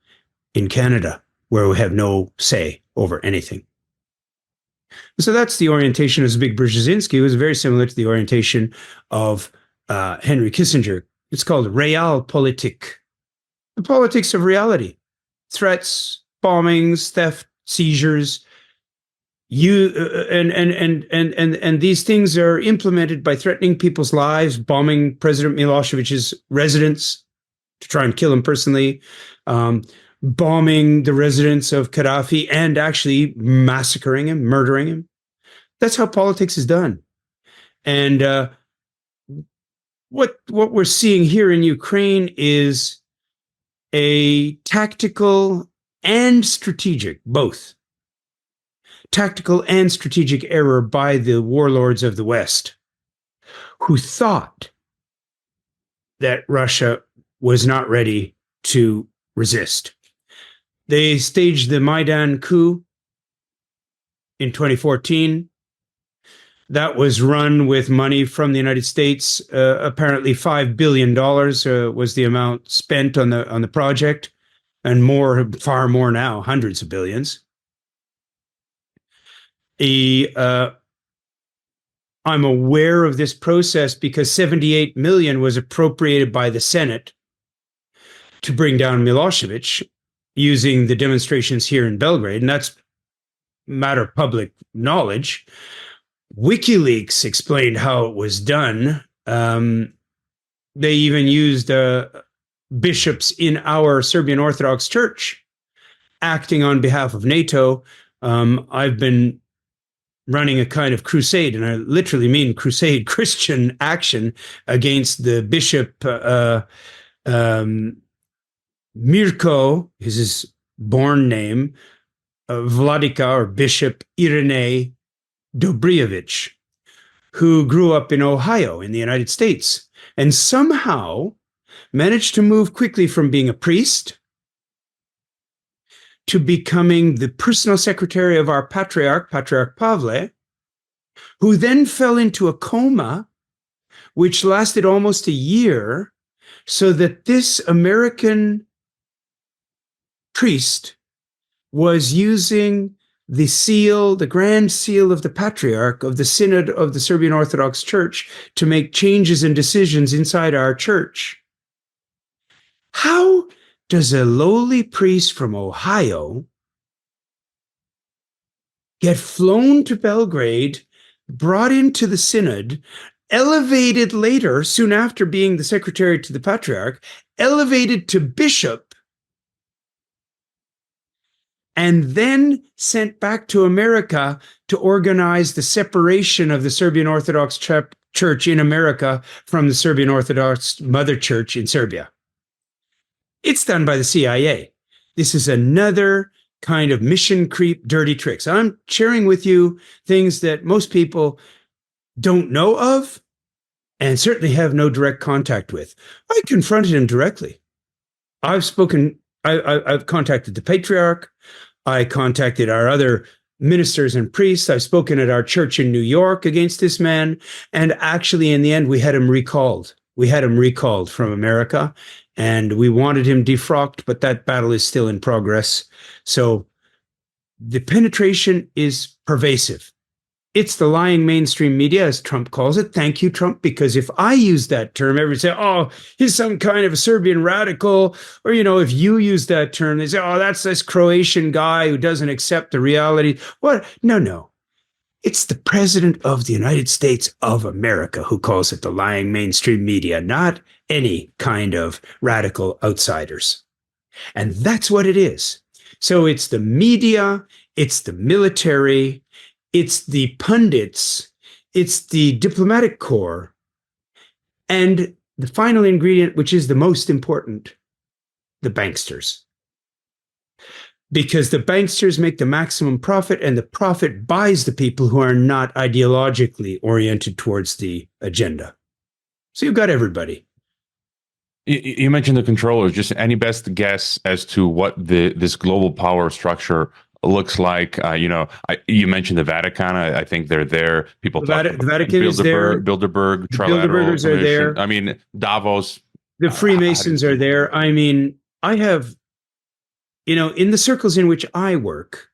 B: in Canada where we have no say over anything." So that's the orientation of Zbigniew Brzezinski. It was very similar to the orientation of Henry Kissinger. It's called Realpolitik, the politics of reality. Threats, bombings, theft, seizures. And these things are implemented by threatening people's lives, bombing President Milosevic's residence to try and kill him personally, bombing the residence of Gaddafi, and actually massacring him, murdering him. That's how politics is done. And what we're seeing here in Ukraine is a tactical and strategic, both tactical and strategic error by the warlords of the West, who thought that Russia was not ready to resist. They staged the Maidan coup in 2014. That was run with money from the United States. Apparently $5 billion was the amount spent on the project, and more, far more now, hundreds of billions. I'm aware of this process because 78 million was appropriated by the Senate to bring down Milosevic using the demonstrations here in Belgrade, and that's a matter of public knowledge. WikiLeaks explained how it was done. They even used bishops in our Serbian Orthodox Church acting on behalf of NATO. I've been running a kind of crusade, and I literally mean crusade, Christian action against the bishop Mirko, is his born name, Vladika or Bishop Irene Dobrijevic, who grew up in Ohio in the United States and somehow managed to move quickly from being a priest to becoming the personal secretary of our patriarch, Patriarch Pavle, who then fell into a coma, which lasted almost a year, so that this American priest was using the seal, the grand seal of the patriarch of the Synod of the Serbian Orthodox Church to make changes and decisions inside our church. How does a lowly priest from Ohio get flown to Belgrade, brought into the Synod, elevated later, soon after being the secretary to the patriarch, elevated to bishop, and then sent back to America to organize the separation of the Serbian Orthodox Church in America from the Serbian Orthodox Mother Church in Serbia? It's done by the CIA. This is another kind of mission creep, dirty tricks. I'm sharing with you things that most people don't know of and certainly have no direct contact with. I confronted him directly. I've contacted the patriarch. I contacted our other ministers and priests. I've spoken at our church in New York against this man. And actually, in the end, we had him recalled. We had him recalled from America, and we wanted him defrocked, but that battle is still in progress. So the penetration is pervasive. It's the lying mainstream media, as Trump calls it. Thank you, Trump, because if I use that term, everyone say, oh, he's some kind of a Serbian radical. Or, if you use that term, they say, oh, that's this Croatian guy who doesn't accept the reality. What? No. It's the president of the United States of America who calls it the lying mainstream media, not any kind of radical outsiders. And that's what it is. So it's the media, it's the military, it's the pundits, it's the diplomatic corps, and the final ingredient, which is the most important, the banksters. Because the banksters make the maximum profit, and the profit buys the people who are not ideologically oriented towards the agenda. So you've got everybody.
A: You mentioned the controllers. Just any best guess as to what this global power structure looks like? You mentioned the Vatican. I think they're there. People talk about
B: the Vatican is there.
A: Bilderberg,
B: Bilderbergers are there.
A: I mean, Davos.
B: The Freemasons are there. I mean, I have, in the circles in which I work,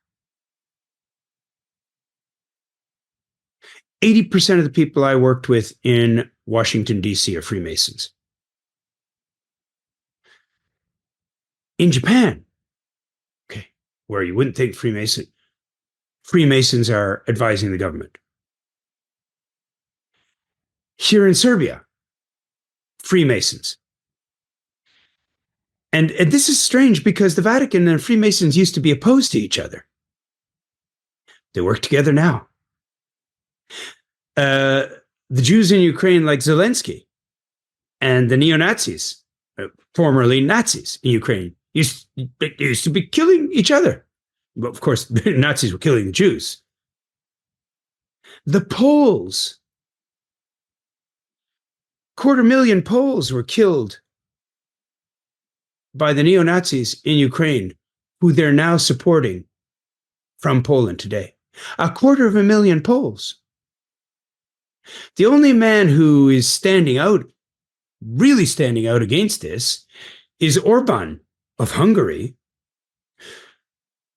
B: 80% of the people I worked with in Washington, D.C. are Freemasons. In Japan, okay, where you wouldn't think Freemasons are advising the government. Here in Serbia, Freemasons. And this is strange because the Vatican and Freemasons used to be opposed to each other. They work together now. The Jews in Ukraine, like Zelensky, and the neo-Nazis, formerly Nazis in Ukraine, used to be killing each other. Well, of course, the Nazis were killing the Jews. The Poles, 250,000 Poles were killed by the neo-Nazis in Ukraine, who they're now supporting from Poland today. 250,000 Poles. The only man who is standing out, really standing out against this, is Orban of Hungary,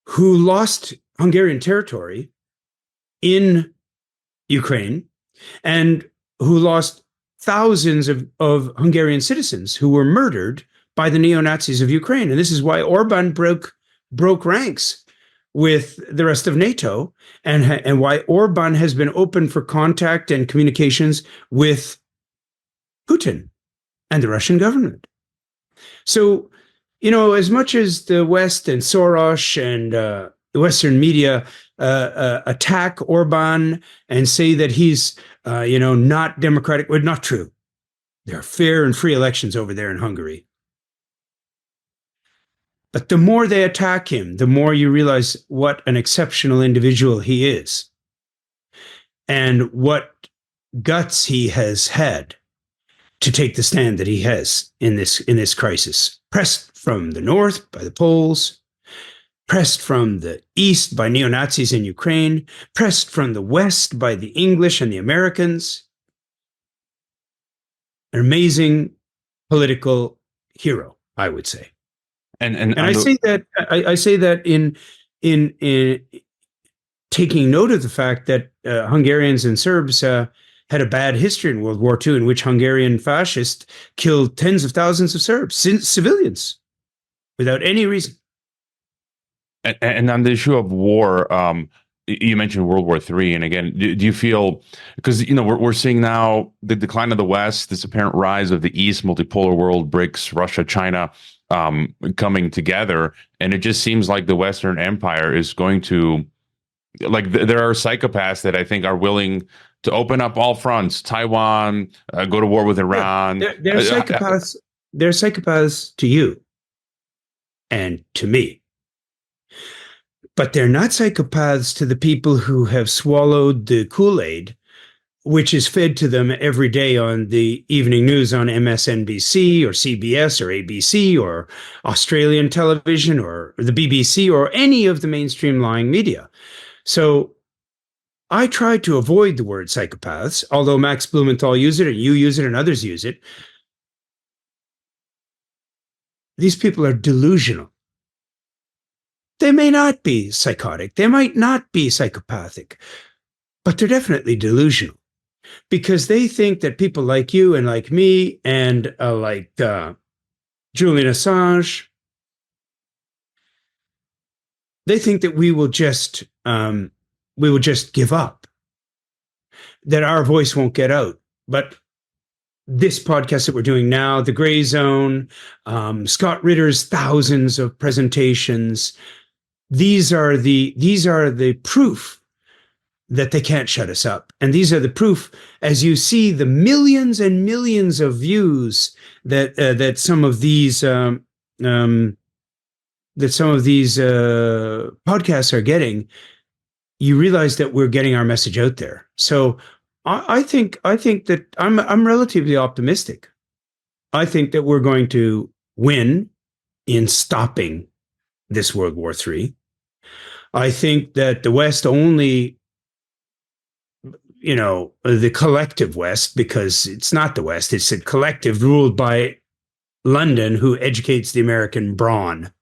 B: who lost Hungarian territory in Ukraine and who lost thousands of Hungarian citizens who were murdered by the neo-Nazis of Ukraine. And this is why Orban broke ranks with the rest of NATO, and why Orban has been open for contact and communications with Putin and the Russian government. So, as much as the West and Soros and the Western media attack Orban and say that he's, not democratic, well, not true. There are fair and free elections over there in Hungary. But the more they attack him, the more you realize what an exceptional individual he is and what guts he has had to take the stand that he has in this crisis. Pressed from the north by the Poles, pressed from the east by neo-Nazis in Ukraine, pressed from the west by the English and the Americans. An amazing political hero, I would say. And I say that in taking note of the fact that Hungarians and Serbs had a bad history in World War II, in which Hungarian fascists killed tens of thousands of Serbs, civilians, without any reason.
A: And on the issue of war, you mentioned World War III, and again, do you feel, because we're seeing now the decline of the West, this apparent rise of the East, multipolar world, BRICS, Russia, China, coming together, and it just seems like the Western Empire is going to, there are psychopaths that I think are willing to open up all fronts, Taiwan, go to war with Iran.
B: Yeah, they're psychopaths. They're psychopaths to you and to me. But they're not psychopaths to the people who have swallowed the Kool-Aid, which is fed to them every day on the evening news on MSNBC or CBS or ABC or Australian television or the BBC or any of the mainstream lying media. So I try to avoid the word psychopaths, although Max Blumenthal uses it and you use it and others use it. These people are delusional. They may not be psychotic. They might not be psychopathic, but they're definitely delusional because they think that people like you and like me and like Julian Assange, they think that we will just give up, that our voice won't get out. But this podcast that we're doing now, The Gray Zone, Scott Ritter's thousands of presentations, these are the proof that they can't shut us up. And these are the proof, as you see the millions and millions of views that some of these podcasts are getting, you realize that we're getting our message out there. So I think that I'm relatively optimistic. I think that we're going to win in stopping this World War III. I think that the West only, the collective West, because it's not the West, it's a collective ruled by London, who educates the American brawn.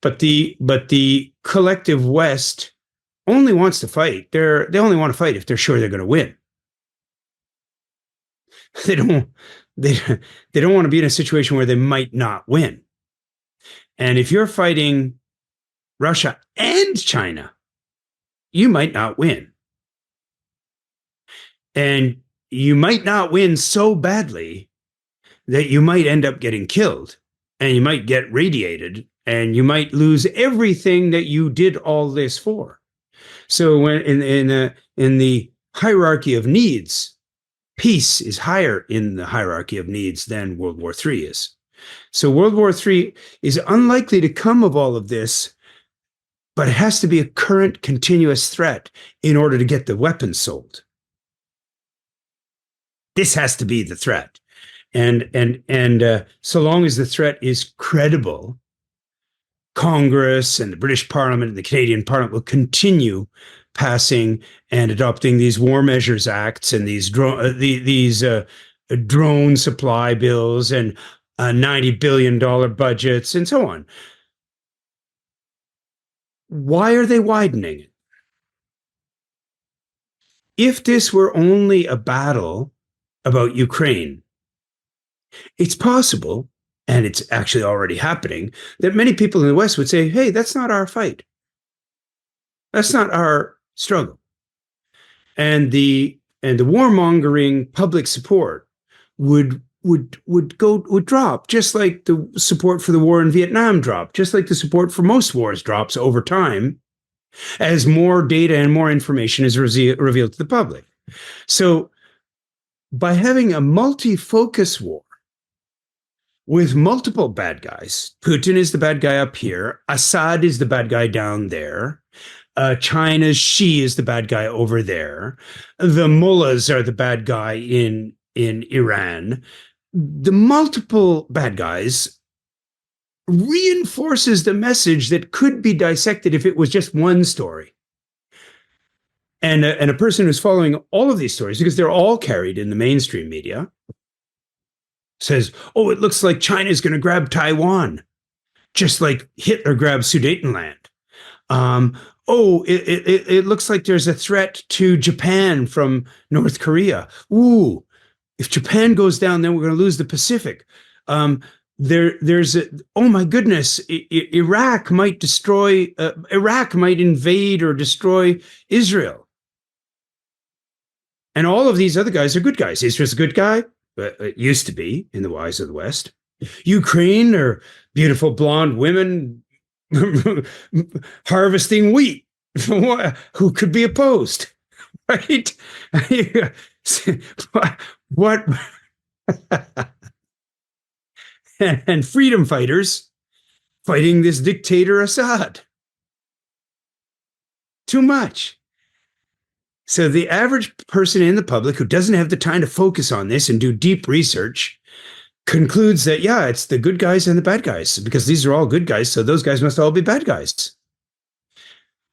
B: But the collective West only wants to fight. They only want to fight if they're sure they're going to win. They don't want to be in a situation where they might not win. And if you're fighting Russia and China, you might not win. And you might not win so badly that you might end up getting killed and you might get radiated and you might lose everything that you did all this for. So when in the hierarchy of needs, peace is higher in the hierarchy of needs than World War III is. So World War III is unlikely to come of all of this, but it has to be a current, continuous threat in order to get the weapons sold. This has to be the threat. And so long as the threat is credible, Congress and the British Parliament and the Canadian Parliament will continue passing and adopting these War Measures Acts and these drone supply bills and $90 billion budgets and so on. Why are they widening it? If this were only a battle about Ukraine, it's possible, and it's actually already happening, that many people in the West would say, hey, that's not our fight. That's not our struggle. And the warmongering public support would would drop, just like the support for the war in Vietnam dropped, just like the support for most wars drops over time as more data and more information is revealed to the public. So by having a multi-focus war with multiple bad guys, Putin is the bad guy up here, Assad is the bad guy down there, China's Xi is the bad guy over there, the mullahs are the bad guy in Iran. The multiple bad guys reinforces the message that could be dissected if it was just one story. And a person who's following all of these stories, because they're all carried in the mainstream media, says, oh, it looks like China's going to grab Taiwan, just like Hitler grabbed Sudetenland. It looks like there's a threat to Japan from North Korea. Ooh, if Japan goes down, then we're going to lose the Pacific. Oh my goodness, Iraq might invade or destroy Israel. And all of these other guys are good guys. Israel's a good guy. It used to be in the eyes of the West. Ukraine are beautiful blonde women harvesting wheat. Who could be opposed, right? What? And freedom fighters fighting this dictator Assad. Too much. So the average person in the public who doesn't have the time to focus on this and do deep research concludes that, yeah, it's the good guys and the bad guys, because these are all good guys, so those guys must all be bad guys.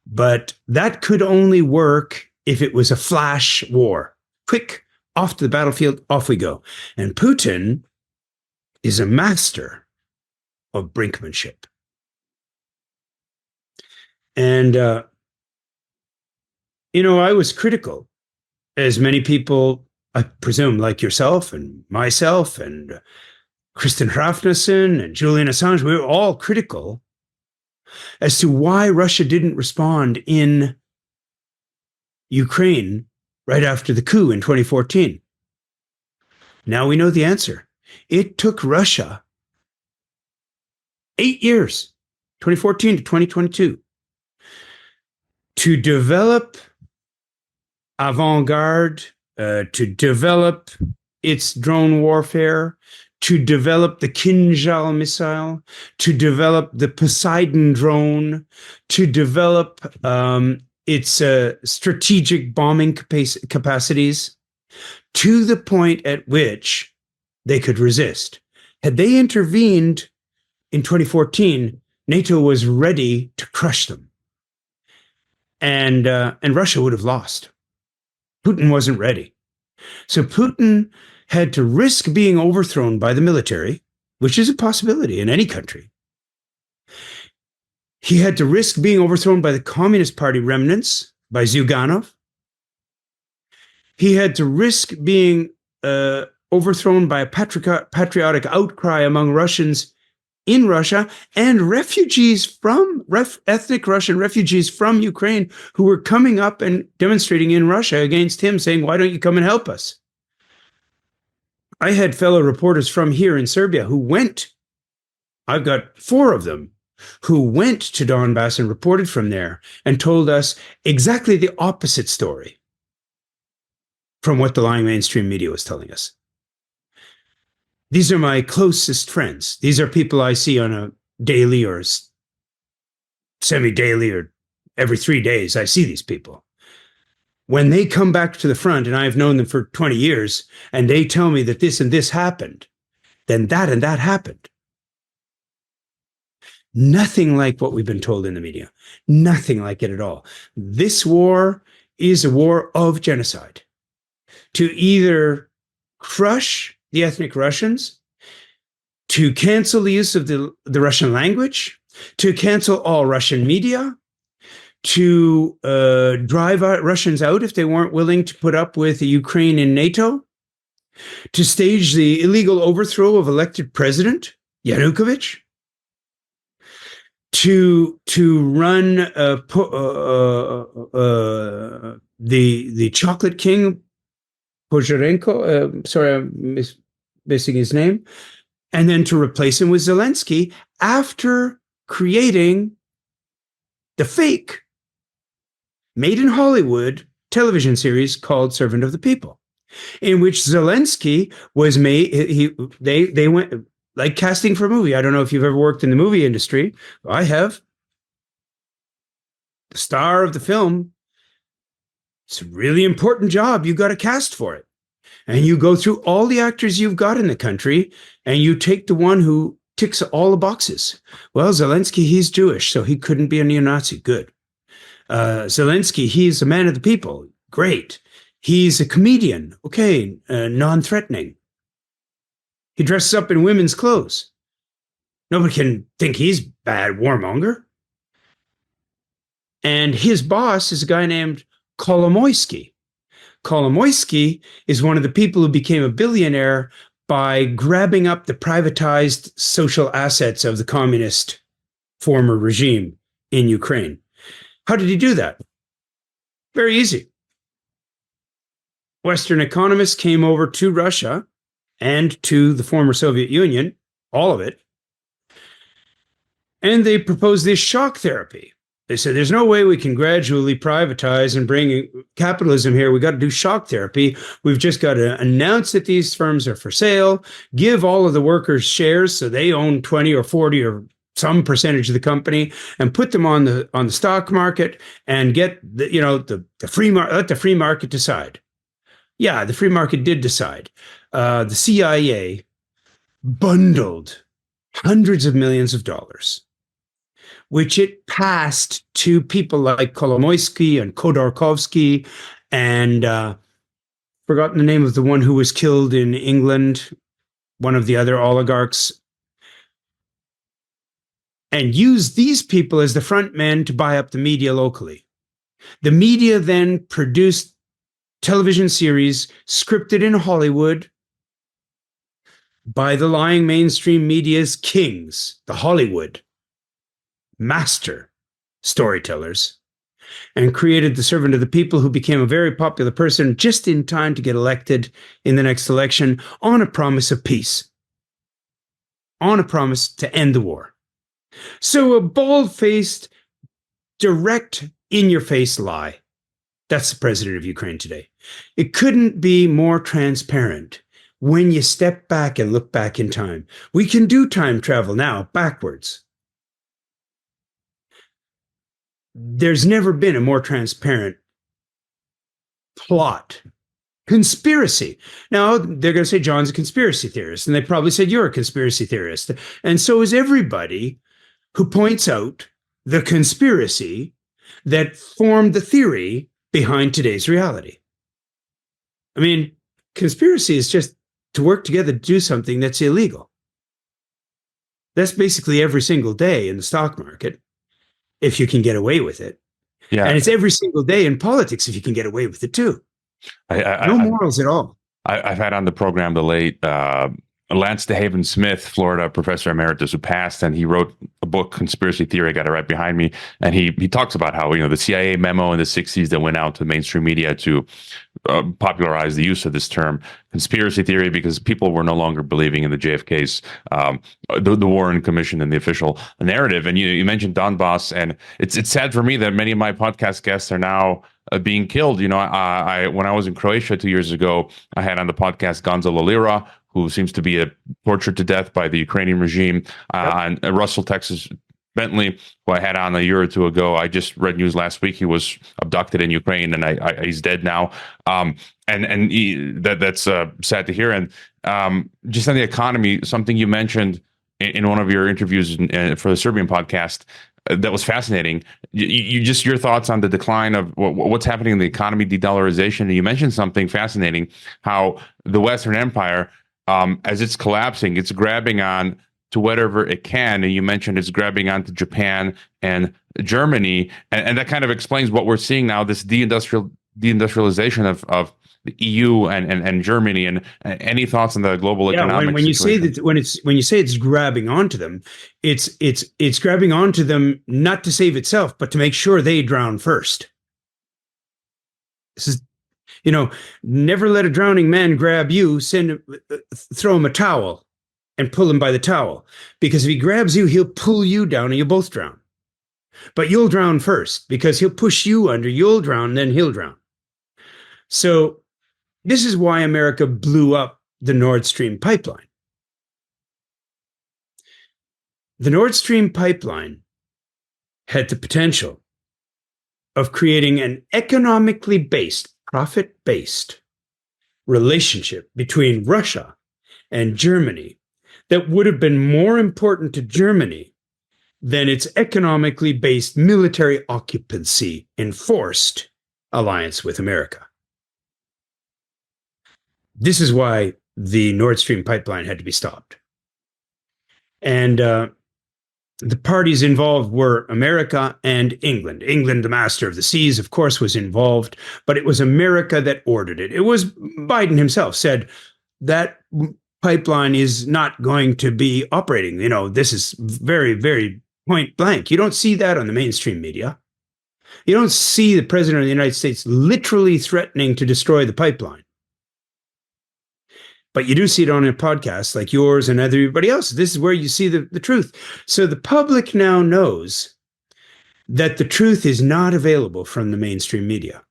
B: But that could only work if it was a flash war. Quick, off to the battlefield, off we go. And Putin is a master of brinkmanship. And, I was critical, as many people, I presume, like yourself and myself and Kristen Hrafnsson and Julian Assange, we were all critical as to why Russia didn't respond in Ukraine right after the coup in 2014. Now we know the answer. It took Russia 8 years, 2014 to 2022, to develop avant-garde, to develop its drone warfare, to develop the Kinjal missile, to develop the Poseidon drone, to develop its strategic bombing capacities to the point at which they could resist. Had they intervened in 2014, NATO was ready to crush them. And Russia would have lost. Putin wasn't ready. So Putin had to risk being overthrown by the military, which is a possibility in any country. He had to risk being overthrown by the Communist Party remnants, by Zyuganov. He had to risk being overthrown by a patriotic outcry among Russians in Russia and refugees from ethnic Russian refugees from Ukraine who were coming up and demonstrating in Russia against him, saying, why don't you come and help us? I had fellow reporters from here in Serbia who went, I've got 4 of them, who went to Donbass and reported from there and told us exactly the opposite story from what the lying mainstream media was telling us. These are my closest friends. These are people I see on a daily or semi-daily or every 3 days. I see these people. When they come back to the front, and I've known them for 20 years, and they tell me that this and this happened, then that and that happened. Nothing like what we've been told in the media. Nothing like it at all. This war is a war of genocide. To either crush the ethnic Russians, to cancel the use of the Russian language, to cancel all Russian media, to drive Russians out if they weren't willing to put up with Ukraine in NATO, to stage the illegal overthrow of elected president Yanukovych, to run the chocolate king Pozharenko. Sorry, I missing his name, and then to replace him with Zelensky after creating the fake made in Hollywood television series called Servant of the People, in which Zelensky was made. They went like casting for a movie. I don't know if you've ever worked in the movie industry. I have. The star of the film, it's a really important job. You got to cast for it. And you go through all the actors you've got in the country and you take the one who ticks all the boxes. Well, Zelensky, he's Jewish, so he couldn't be a neo-Nazi. Good. Zelensky, he's a man of the people. Great. He's a comedian. Okay. Non-threatening. He dresses up in women's clothes. Nobody can think he's bad warmonger. And his boss is a guy named Kolomoisky. Kolomoisky is one of the people who became a billionaire by grabbing up the privatized social assets of the communist former regime in Ukraine. How did he do that? Very easy. Western economists came over to Russia and to the former Soviet Union, all of it, and they proposed this shock therapy. They said, there's no way we can gradually privatize and bring capitalism here. We got to do shock therapy. We've just got to announce that these firms are for sale, give all of the workers shares so they own 20 or 40 or some percentage of the company, and put them on the stock market and get the free market. Let the free market decide. Yeah, the free market did decide. The CIA bundled hundreds of millions of dollars, which it passed to people like Kolomoisky and Khodorkovsky and forgotten the name of the one who was killed in England, one of the other oligarchs, and used these people as the front men to buy up the media locally. The media then produced television series scripted in Hollywood by the lying mainstream media's kings, the Hollywood master storytellers, and created the Servant of the People, who became a very popular person just in time to get elected in the next election on a promise of peace, on a promise to end the war. So a bald-faced, direct, in-your-face lie. That's the president of Ukraine today. It couldn't be more transparent when you step back and look back in time. We can do time travel now, backwards. There's never been a more transparent plot. Conspiracy. Now, they're going to say John's a conspiracy theorist, and they probably said you're a conspiracy theorist. And so is everybody who points out the conspiracy that formed the theory behind today's reality. I mean, conspiracy is just to work together to do something that's illegal. That's basically every single day in the stock market, if you can get away with it.
A: Yeah.
B: And it's every single day in politics if you can get away with it too. No morals at all.
A: I've had on the program the late Lance DeHaven Smith, Florida professor emeritus, who passed, and he wrote a book, Conspiracy Theory. I got it right behind me, and he talks about how the CIA memo in the 60s that went out to mainstream media to popularize the use of this term, conspiracy theory, because people were no longer believing in the JFK's the Warren Commission and the official narrative. And you mentioned Donbass, and it's sad for me that many of my podcast guests are now being killed. I when I was in Croatia 2 years ago, I had on the podcast Gonzalo Lira, who seems to be tortured to death by the Ukrainian regime, and Russell Texas Bentley, who I had on a year or two ago. I just read news last week he was abducted in Ukraine, and he's dead now. That's sad to hear. And just on the economy, something you mentioned in one of your interviews for the Serbian podcast that was fascinating. You just your thoughts on the decline of what's happening in the economy, de-dollarization. And you mentioned something fascinating, how the Western Empire, as it's collapsing, it's grabbing on to whatever it can. And you mentioned it's grabbing onto Japan and Germany. And that kind of explains what we're seeing now, this deindustrialization of the EU and Germany. And any thoughts on the global economic
B: when you
A: situation?
B: say that when you say it's grabbing onto them, it's grabbing onto them not to save itself, but to make sure they drown first. You know, never let a drowning man grab you, throw him a towel and pull him by the towel. Because if he grabs you, he'll pull you down and you'll both drown. But you'll drown first because he'll push you under, you'll drown, then he'll drown. So this is why America blew up the Nord Stream pipeline. The Nord Stream pipeline had the potential of creating an economically based, profit-based relationship between Russia and Germany that would have been more important to Germany than its economically based military occupancy enforced alliance with America. This is why the Nord Stream pipeline had to be stopped. And the parties involved were America and England. England, the master of the seas, of course, was involved, but it was America that ordered it. It was Biden himself said that pipeline is not going to be operating. You know, this is very, very point blank. You don't see that on the mainstream media. You don't see the president of the United States literally threatening to destroy the pipeline. But you do see it on a podcast like yours and everybody else. This is where you see the truth. So the public now knows that the truth is not available from the mainstream media,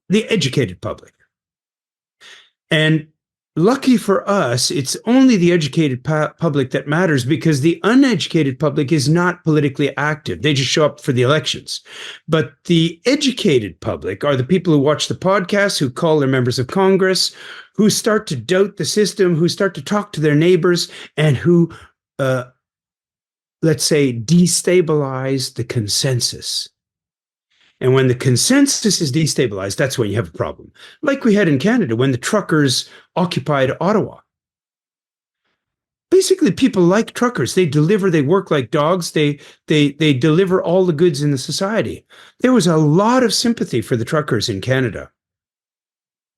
B: the educated public. And lucky for us, it's only the educated public that matters because the uneducated public is not politically active. They just show up for the elections. But the educated public are the people who watch the podcasts, who call their members of Congress, who start to doubt the system, who start to talk to their neighbors, and who, let's say, destabilize the consensus. And when the consensus is destabilized, that's when you have a problem. Like we had in Canada when the truckers occupied Ottawa. Basically, people like truckers. They deliver, they work like dogs. They deliver all the goods in the society. There was a lot of sympathy for the truckers in Canada.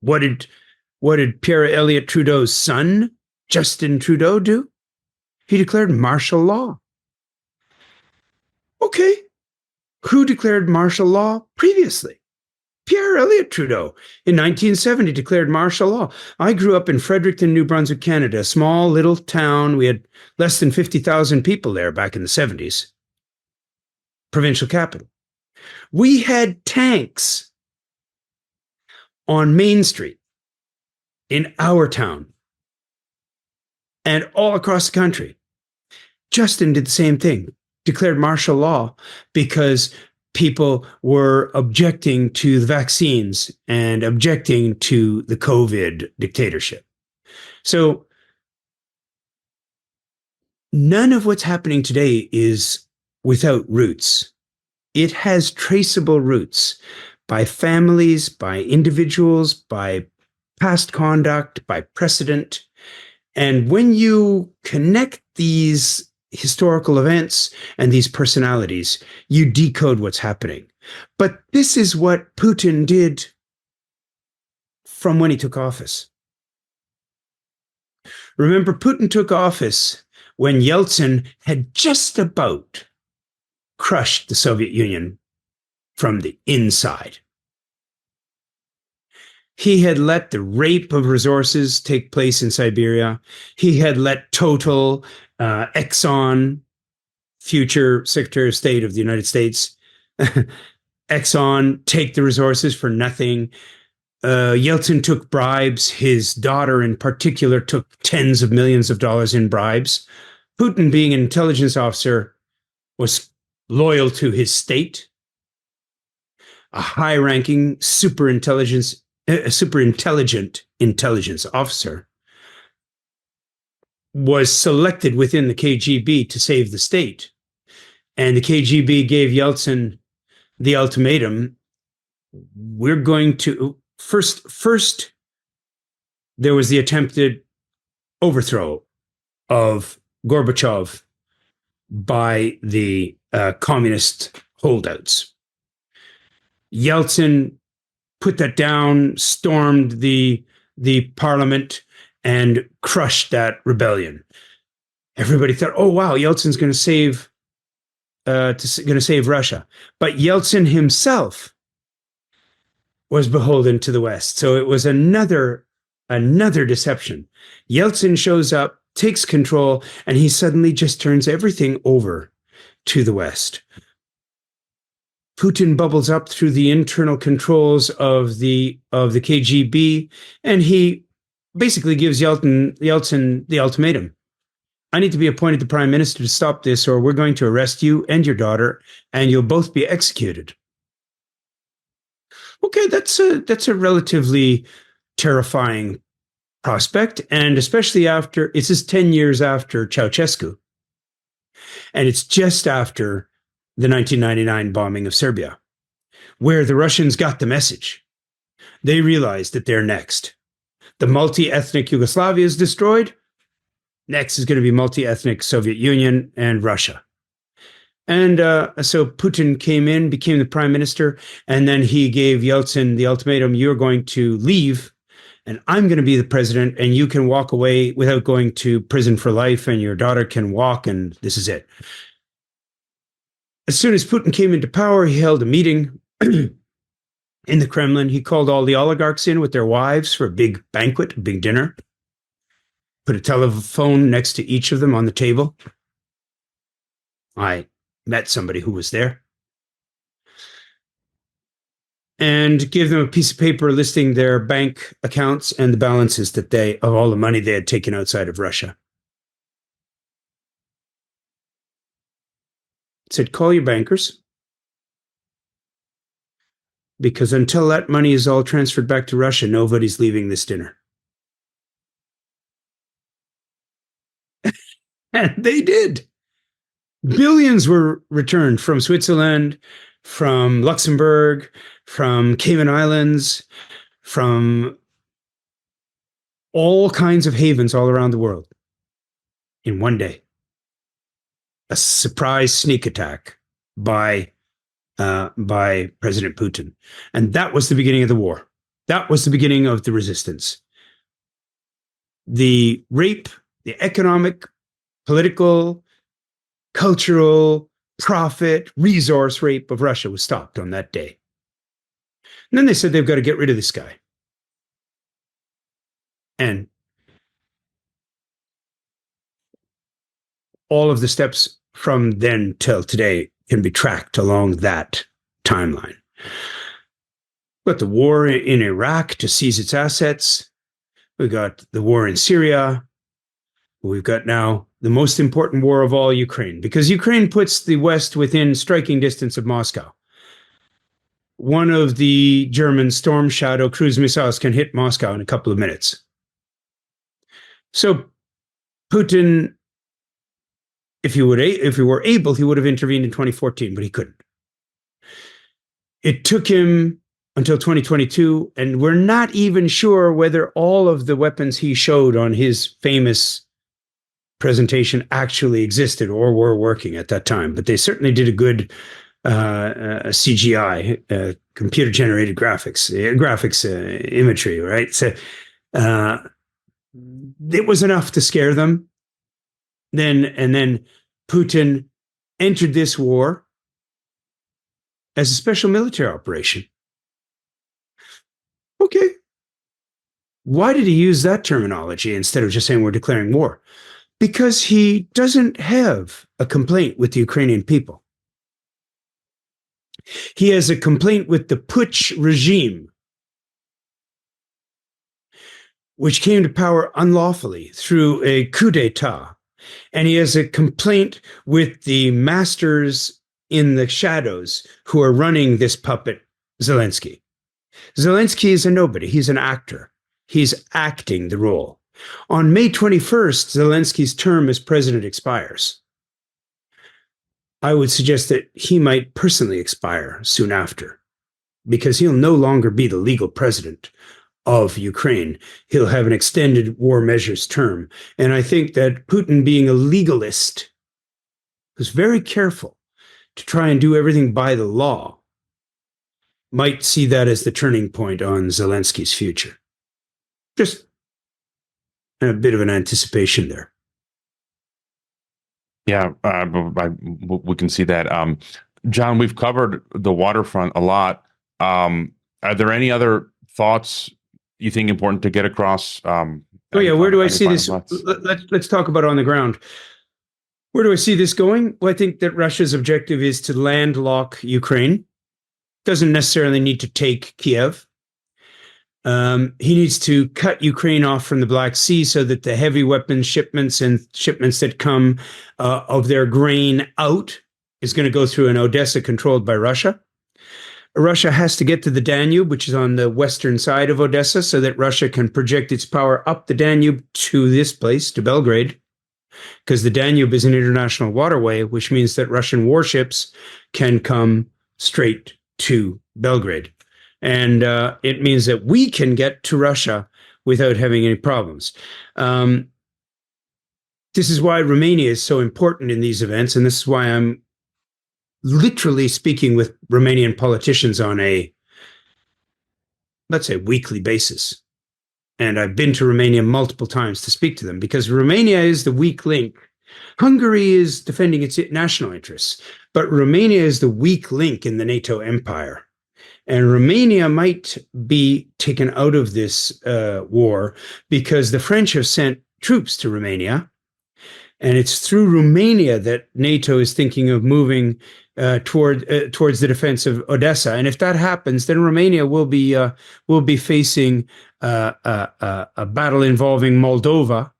B: What did Pierre Elliott Trudeau's son, Justin Trudeau, do? He declared martial law. Okay. Who declared martial law previously? Pierre Elliott Trudeau in 1970 declared martial law. I grew up in Fredericton, New Brunswick, Canada, a small little town. We had less than 50,000 people there back in the 70s. Provincial capital. We had tanks on Main Street in our town and all across the country. Justin did the same thing. Declared martial law because people were objecting to the vaccines and objecting to the COVID dictatorship. So none of what's happening today is without roots. It has traceable roots by families, by individuals, by past conduct, by precedent. And when you connect these historical events and these personalities, you decode what's happening. But this is what Putin did from when he took office. Remember, Putin took office when Yeltsin had just about crushed the Soviet Union from the inside. He had let the rape of resources take place in Siberia. He had let Total, Exxon, future Secretary of State of the United States, Exxon take the resources for nothing. Yeltsin took bribes. His daughter in particular took tens of millions of dollars in bribes. Putin, being an intelligence officer, was loyal to his state. A high-ranking, super intelligent intelligence officer was selected within the KGB to save the state. And the KGB gave Yeltsin the ultimatum, we're going to, first there was the attempted overthrow of Gorbachev by the communist holdouts. Yeltsin put that down, stormed the parliament, and crushed that rebellion. Everybody thought, "Oh wow, Yeltsin's going to save Russia." But Yeltsin himself was beholden to the West. So it was another deception. Yeltsin shows up, takes control, and he suddenly just turns everything over to the West. Putin bubbles up through the internal controls of the KGB, and he basically gives Yeltsin the ultimatum. I need to be appointed the prime minister to stop this, or we're going to arrest you and your daughter, and you'll both be executed. Okay, that's a relatively terrifying prospect, and especially after it's just 10 years after Ceausescu, and it's just after the 1999 bombing of Serbia, where the Russians got the message. They realized that they're next. The multi-ethnic Yugoslavia is destroyed. Next is going to be multi-ethnic Soviet Union and Russia. And so Putin came in, became the prime minister, and then he gave Yeltsin the ultimatum, you're going to leave, and I'm going to be the president, and you can walk away without going to prison for life, and your daughter can walk, and this is it. As soon as Putin came into power, he held a meeting in the Kremlin. He called all the oligarchs in with their wives for a big banquet, a big dinner. Put a telephone next to each of them on the table. I met somebody who was there. And gave them a piece of paper listing their bank accounts and the balances of all the money they had taken outside of Russia. Said, call your bankers, because until that money is all transferred back to Russia, nobody's leaving this dinner. And they did. Billions were returned from Switzerland, from Luxembourg, from Cayman Islands, from all kinds of havens all around the world in one day. A surprise sneak attack by President Putin. And that was the beginning of the war. That was the beginning of the resistance. The rape, the economic, political, cultural, profit, resource rape of Russia was stopped on that day. And then they said they've got to get rid of this guy. And all of the steps from then till today can be tracked along that timeline. We've got the war in Iraq to seize its assets. We've got the war in Syria. We've got now the most important war of all, Ukraine, because Ukraine puts the West within striking distance of Moscow. One of the German Storm Shadow cruise missiles can hit Moscow in a couple of minutes. So Putin, if he were able, he would have intervened in 2014, but he couldn't. It took him until 2022, and we're not even sure whether all of the weapons he showed on his famous presentation actually existed or were working at that time. But they certainly did a good CGI, computer-generated graphics imagery, right? So it was enough to scare them. Then Putin entered this war as a special military operation. Okay. Why did he use that terminology instead of just saying we're declaring war? Because he doesn't have a complaint with the Ukrainian people. He has a complaint with the Putsch regime, which came to power unlawfully through a coup d'etat. And he has a complaint with the masters in the shadows who are running this puppet, Zelensky. Zelensky is a nobody. He's an actor. He's acting the role. On May 21st, Zelensky's term as president expires. I would suggest that he might personally expire soon after, because he'll no longer be the legal president of Ukraine. He'll have an extended war measures term. And I think that Putin, being a legalist, who's very careful to try and do everything by the law, might see that as the turning point on Zelensky's future. Just a bit of an anticipation there.
A: Yeah, we can see that. John, we've covered the waterfront a lot. Are there any other thoughts you think important to get across?
B: Oh yeah, where do I see this? Let's talk about on the ground. Where do I see this going? Well, I think that Russia's objective is to landlock Ukraine. Doesn't necessarily need to take Kiev. He needs to cut Ukraine off from the Black Sea so that the heavy weapons shipments and shipments that come of their grain out is going to go through an Odessa controlled by Russia. Russia has to get to the Danube, which is on the western side of Odessa, so that Russia can project its power up the Danube to this place, to Belgrade, because the Danube is an international waterway, which means that Russian warships can come straight to Belgrade. And it means that we can get to Russia without having any problems. This is why Romania is so important in these events, and this is why I'm literally speaking with Romanian politicians on a, let's say, weekly basis. And I've been to Romania multiple times to speak to them, because Romania is the weak link. Hungary is defending its national interests, but Romania is the weak link in the NATO empire. And Romania might be taken out of this war because the French have sent troops to Romania. And it's through Romania that NATO is thinking of moving towards the defense of Odessa. And if that happens, then Romania will be facing a battle involving Moldova.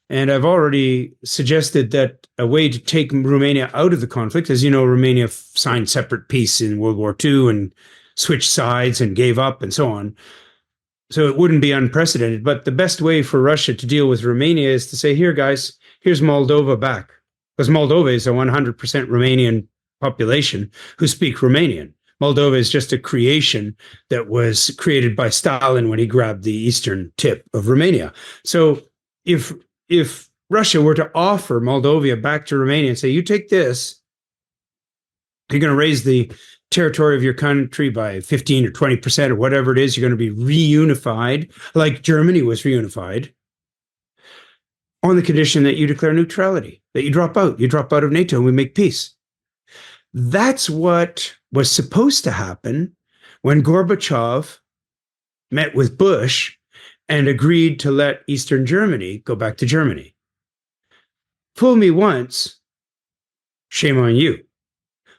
B: And I've already suggested that a way to take Romania out of the conflict, as you know, Romania signed separate peace in World War II and switched sides and gave up and so on. So it wouldn't be unprecedented. But the best way for Russia to deal with Romania is to say, here, guys, here's Moldova back. Because Moldova is a 100% Romanian population who speak Romanian. Moldova is just a creation that was created by Stalin when he grabbed the eastern tip of Romania. So if Russia were to offer Moldova back to Romania and say, you take this, you're going to raise the territory of your country by 15 or 20% or whatever it is, you're going to be reunified, like Germany was reunified, on the condition that you declare neutrality, that you drop out of NATO and we make peace. That's what was supposed to happen when Gorbachev met with Bush and agreed to let Eastern Germany go back to Germany. Fool me once, shame on you.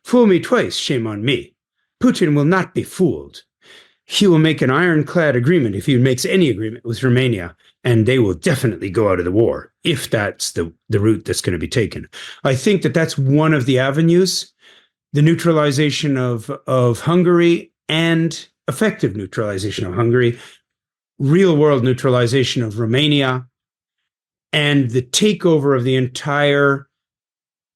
B: Fool me twice, shame on me. Putin will not be fooled. He will make an ironclad agreement if he makes any agreement with Romania, and they will definitely go out of the war if that's the route that's going to be taken. I think that that's one of the avenues, the neutralization of Hungary and effective neutralization of Hungary, real world neutralization of Romania, and the takeover of the entire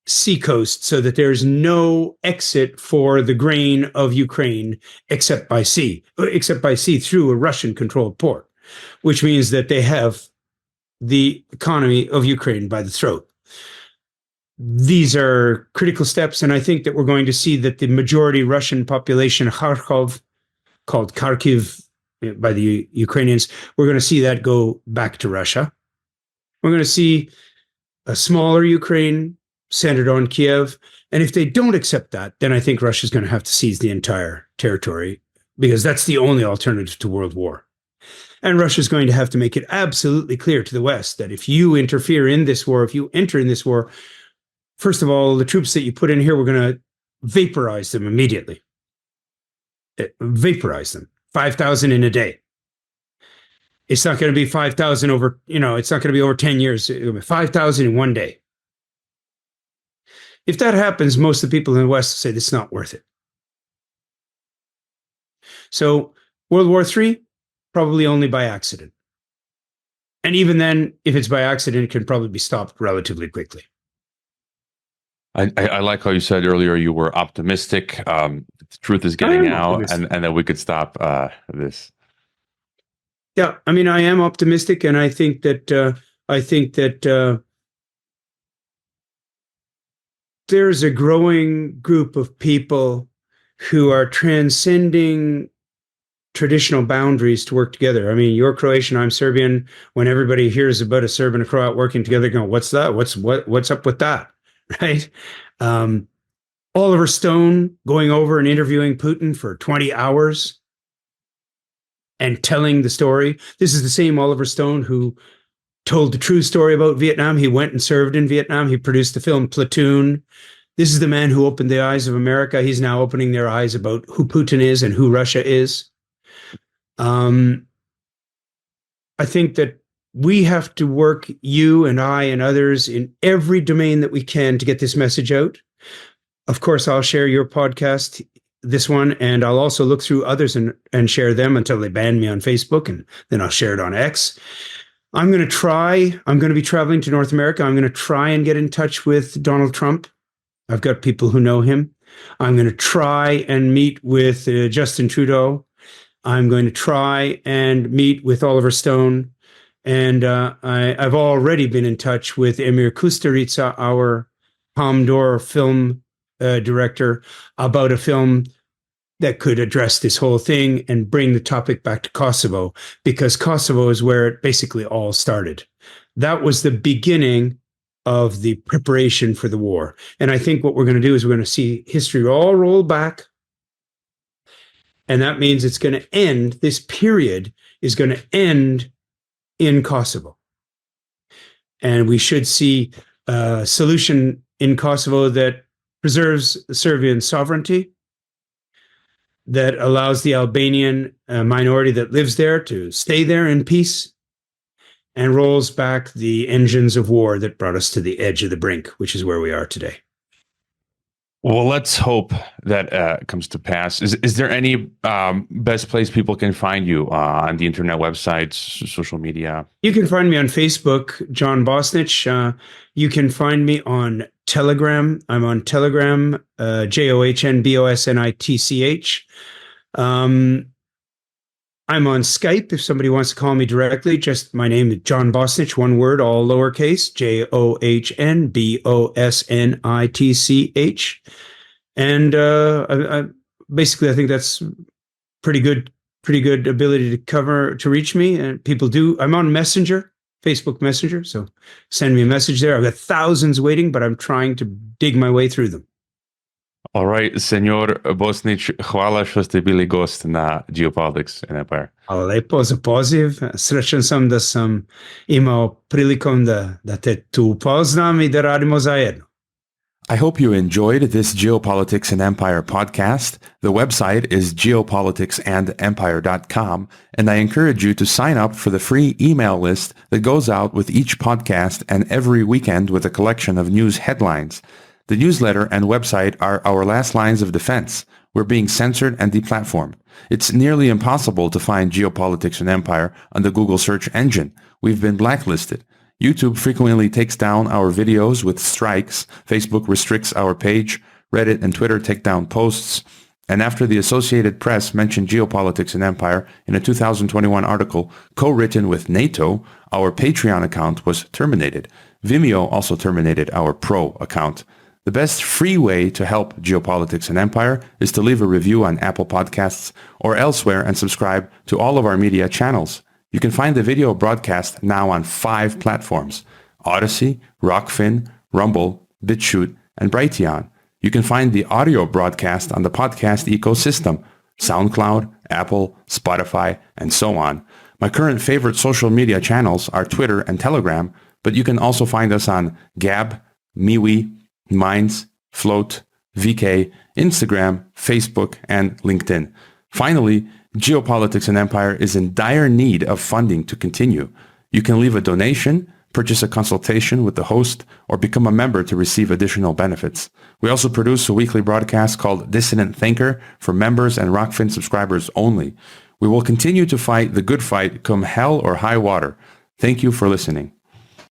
B: seacoast so that there's no exit for the grain of Ukraine except by sea through a Russian controlled port, which means that they have the economy of Ukraine by the throat. These are critical steps, and I think that we're going to see that the majority Russian population, Kharkov, called Kharkiv by the Ukrainians, we're going to see that go back to Russia. We're going to see a smaller Ukraine centered on Kiev. And if they don't accept that, then I think Russia's going to have to seize the entire territory, because that's the only alternative to world war. And Russia's going to have to make it absolutely clear to the West that if you interfere in this war, if you enter in this war, first of all, the troops that you put in here, we're going to vaporize them immediately. Vaporize them. 5,000 in a day. It's not going to be 5,000 over, it's not going to be over 10 years. It'll be 5,000 in one day. If that happens, most of the people in the West say this is not worth it. So World War III, probably only by accident. And even then, if it's by accident, it can probably be stopped relatively quickly.
A: I like how you said earlier you were optimistic. The truth is getting out, and that we could stop this.
B: Yeah, I mean, I am optimistic, and I think that there's a growing group of people who are transcending traditional boundaries to work together. I mean, you're Croatian, I'm Serbian. When everybody hears about a Serb and a Croat working together, going, "What's that? What's up with that?" Right? Oliver Stone going over and interviewing Putin for 20 hours and telling the story. This is the same Oliver Stone who told the true story about Vietnam. He went and served in Vietnam. He produced the film Platoon. This is the man who opened the eyes of America. He's now opening their eyes about who Putin is and who Russia is. I think that we have to work, you and I and others, in every domain that we can to get this message out. Of course, I'll share your podcast, this one, and I'll also look through others and share them until they ban me on Facebook, and then I'll share it on X. I'm going to be traveling to North America. I'm going to try and get in touch with Donald Trump. I've got people who know him. I'm going to try and meet with Justin Trudeau. I'm going to try and meet with Oliver Stone. And I've already been in touch with Emir Kusturica, our Palme d'Or film director, about a film that could address this whole thing and bring the topic back to Kosovo, because Kosovo is where it basically all started. That was the beginning of the preparation for the war. And I think what we're going to do is we're going to see history all roll back. And that means it's going to end, this period is going to end in Kosovo. And we should see a solution in Kosovo that preserves Serbian sovereignty, that allows the Albanian minority that lives there to stay there in peace, and rolls back the engines of war that brought us to the edge of the brink, which is where we are today.
A: Well, let's hope that comes to pass. Is there any best place people can find you on the internet, websites, social media? You
B: can find me on Facebook, John Bosnitch. You can find me on Telegram. I'm on Telegram, JOHNBOSNITCH. I'm on Skype if somebody wants to call me directly. Just my name is John Bosnitch, one word, all lowercase, JOHNBOSNITCH. And basically, I think that's pretty good ability to reach me. And people do. I'm on Messenger, Facebook Messenger, so send me a message there. I've got thousands waiting, but I'm trying to dig my way through them.
A: All right, Senor Bosnitch, hvala što ste bili gost na Geopolitics and Empire.
B: Hvala lepo za poziv. Srećan sam da sam imao prilikom da te tu upoznam I da radimo zajedno.
C: I hope you enjoyed this Geopolitics and Empire podcast. The website is geopoliticsandempire.com, and I encourage you to sign up for the free email list that goes out with each podcast and every weekend with a collection of news headlines. The newsletter and website are our last lines of defense. We're being censored and deplatformed. It's nearly impossible to find Geopolitics and Empire on the Google search engine. We've been blacklisted. YouTube frequently takes down our videos with strikes. Facebook restricts our page. Reddit and Twitter take down posts. And after the Associated Press mentioned Geopolitics and Empire in a 2021 article co-written with NATO, our Patreon account was terminated. Vimeo also terminated our Pro account. The best free way to help Geopolitics and Empire is to leave a review on Apple Podcasts or elsewhere and subscribe to all of our media channels. You can find the video broadcast now on 5 platforms: Odyssey, Rockfin, Rumble, BitChute, and Brighteon. You can find the audio broadcast on the podcast ecosystem: SoundCloud, Apple, Spotify, and so on. My current favorite social media channels are Twitter and Telegram, but you can also find us on Gab, MeWe, Minds, Float, VK, Instagram, Facebook, and LinkedIn. Finally, Geopolitics and Empire is in dire need of funding to continue. You can leave a donation, purchase a consultation with the host, or become a member to receive additional benefits. We also produce a weekly broadcast called Dissident Thinker for members and Rockfin subscribers only. We will continue to fight the good fight come hell or high water. Thank you for listening.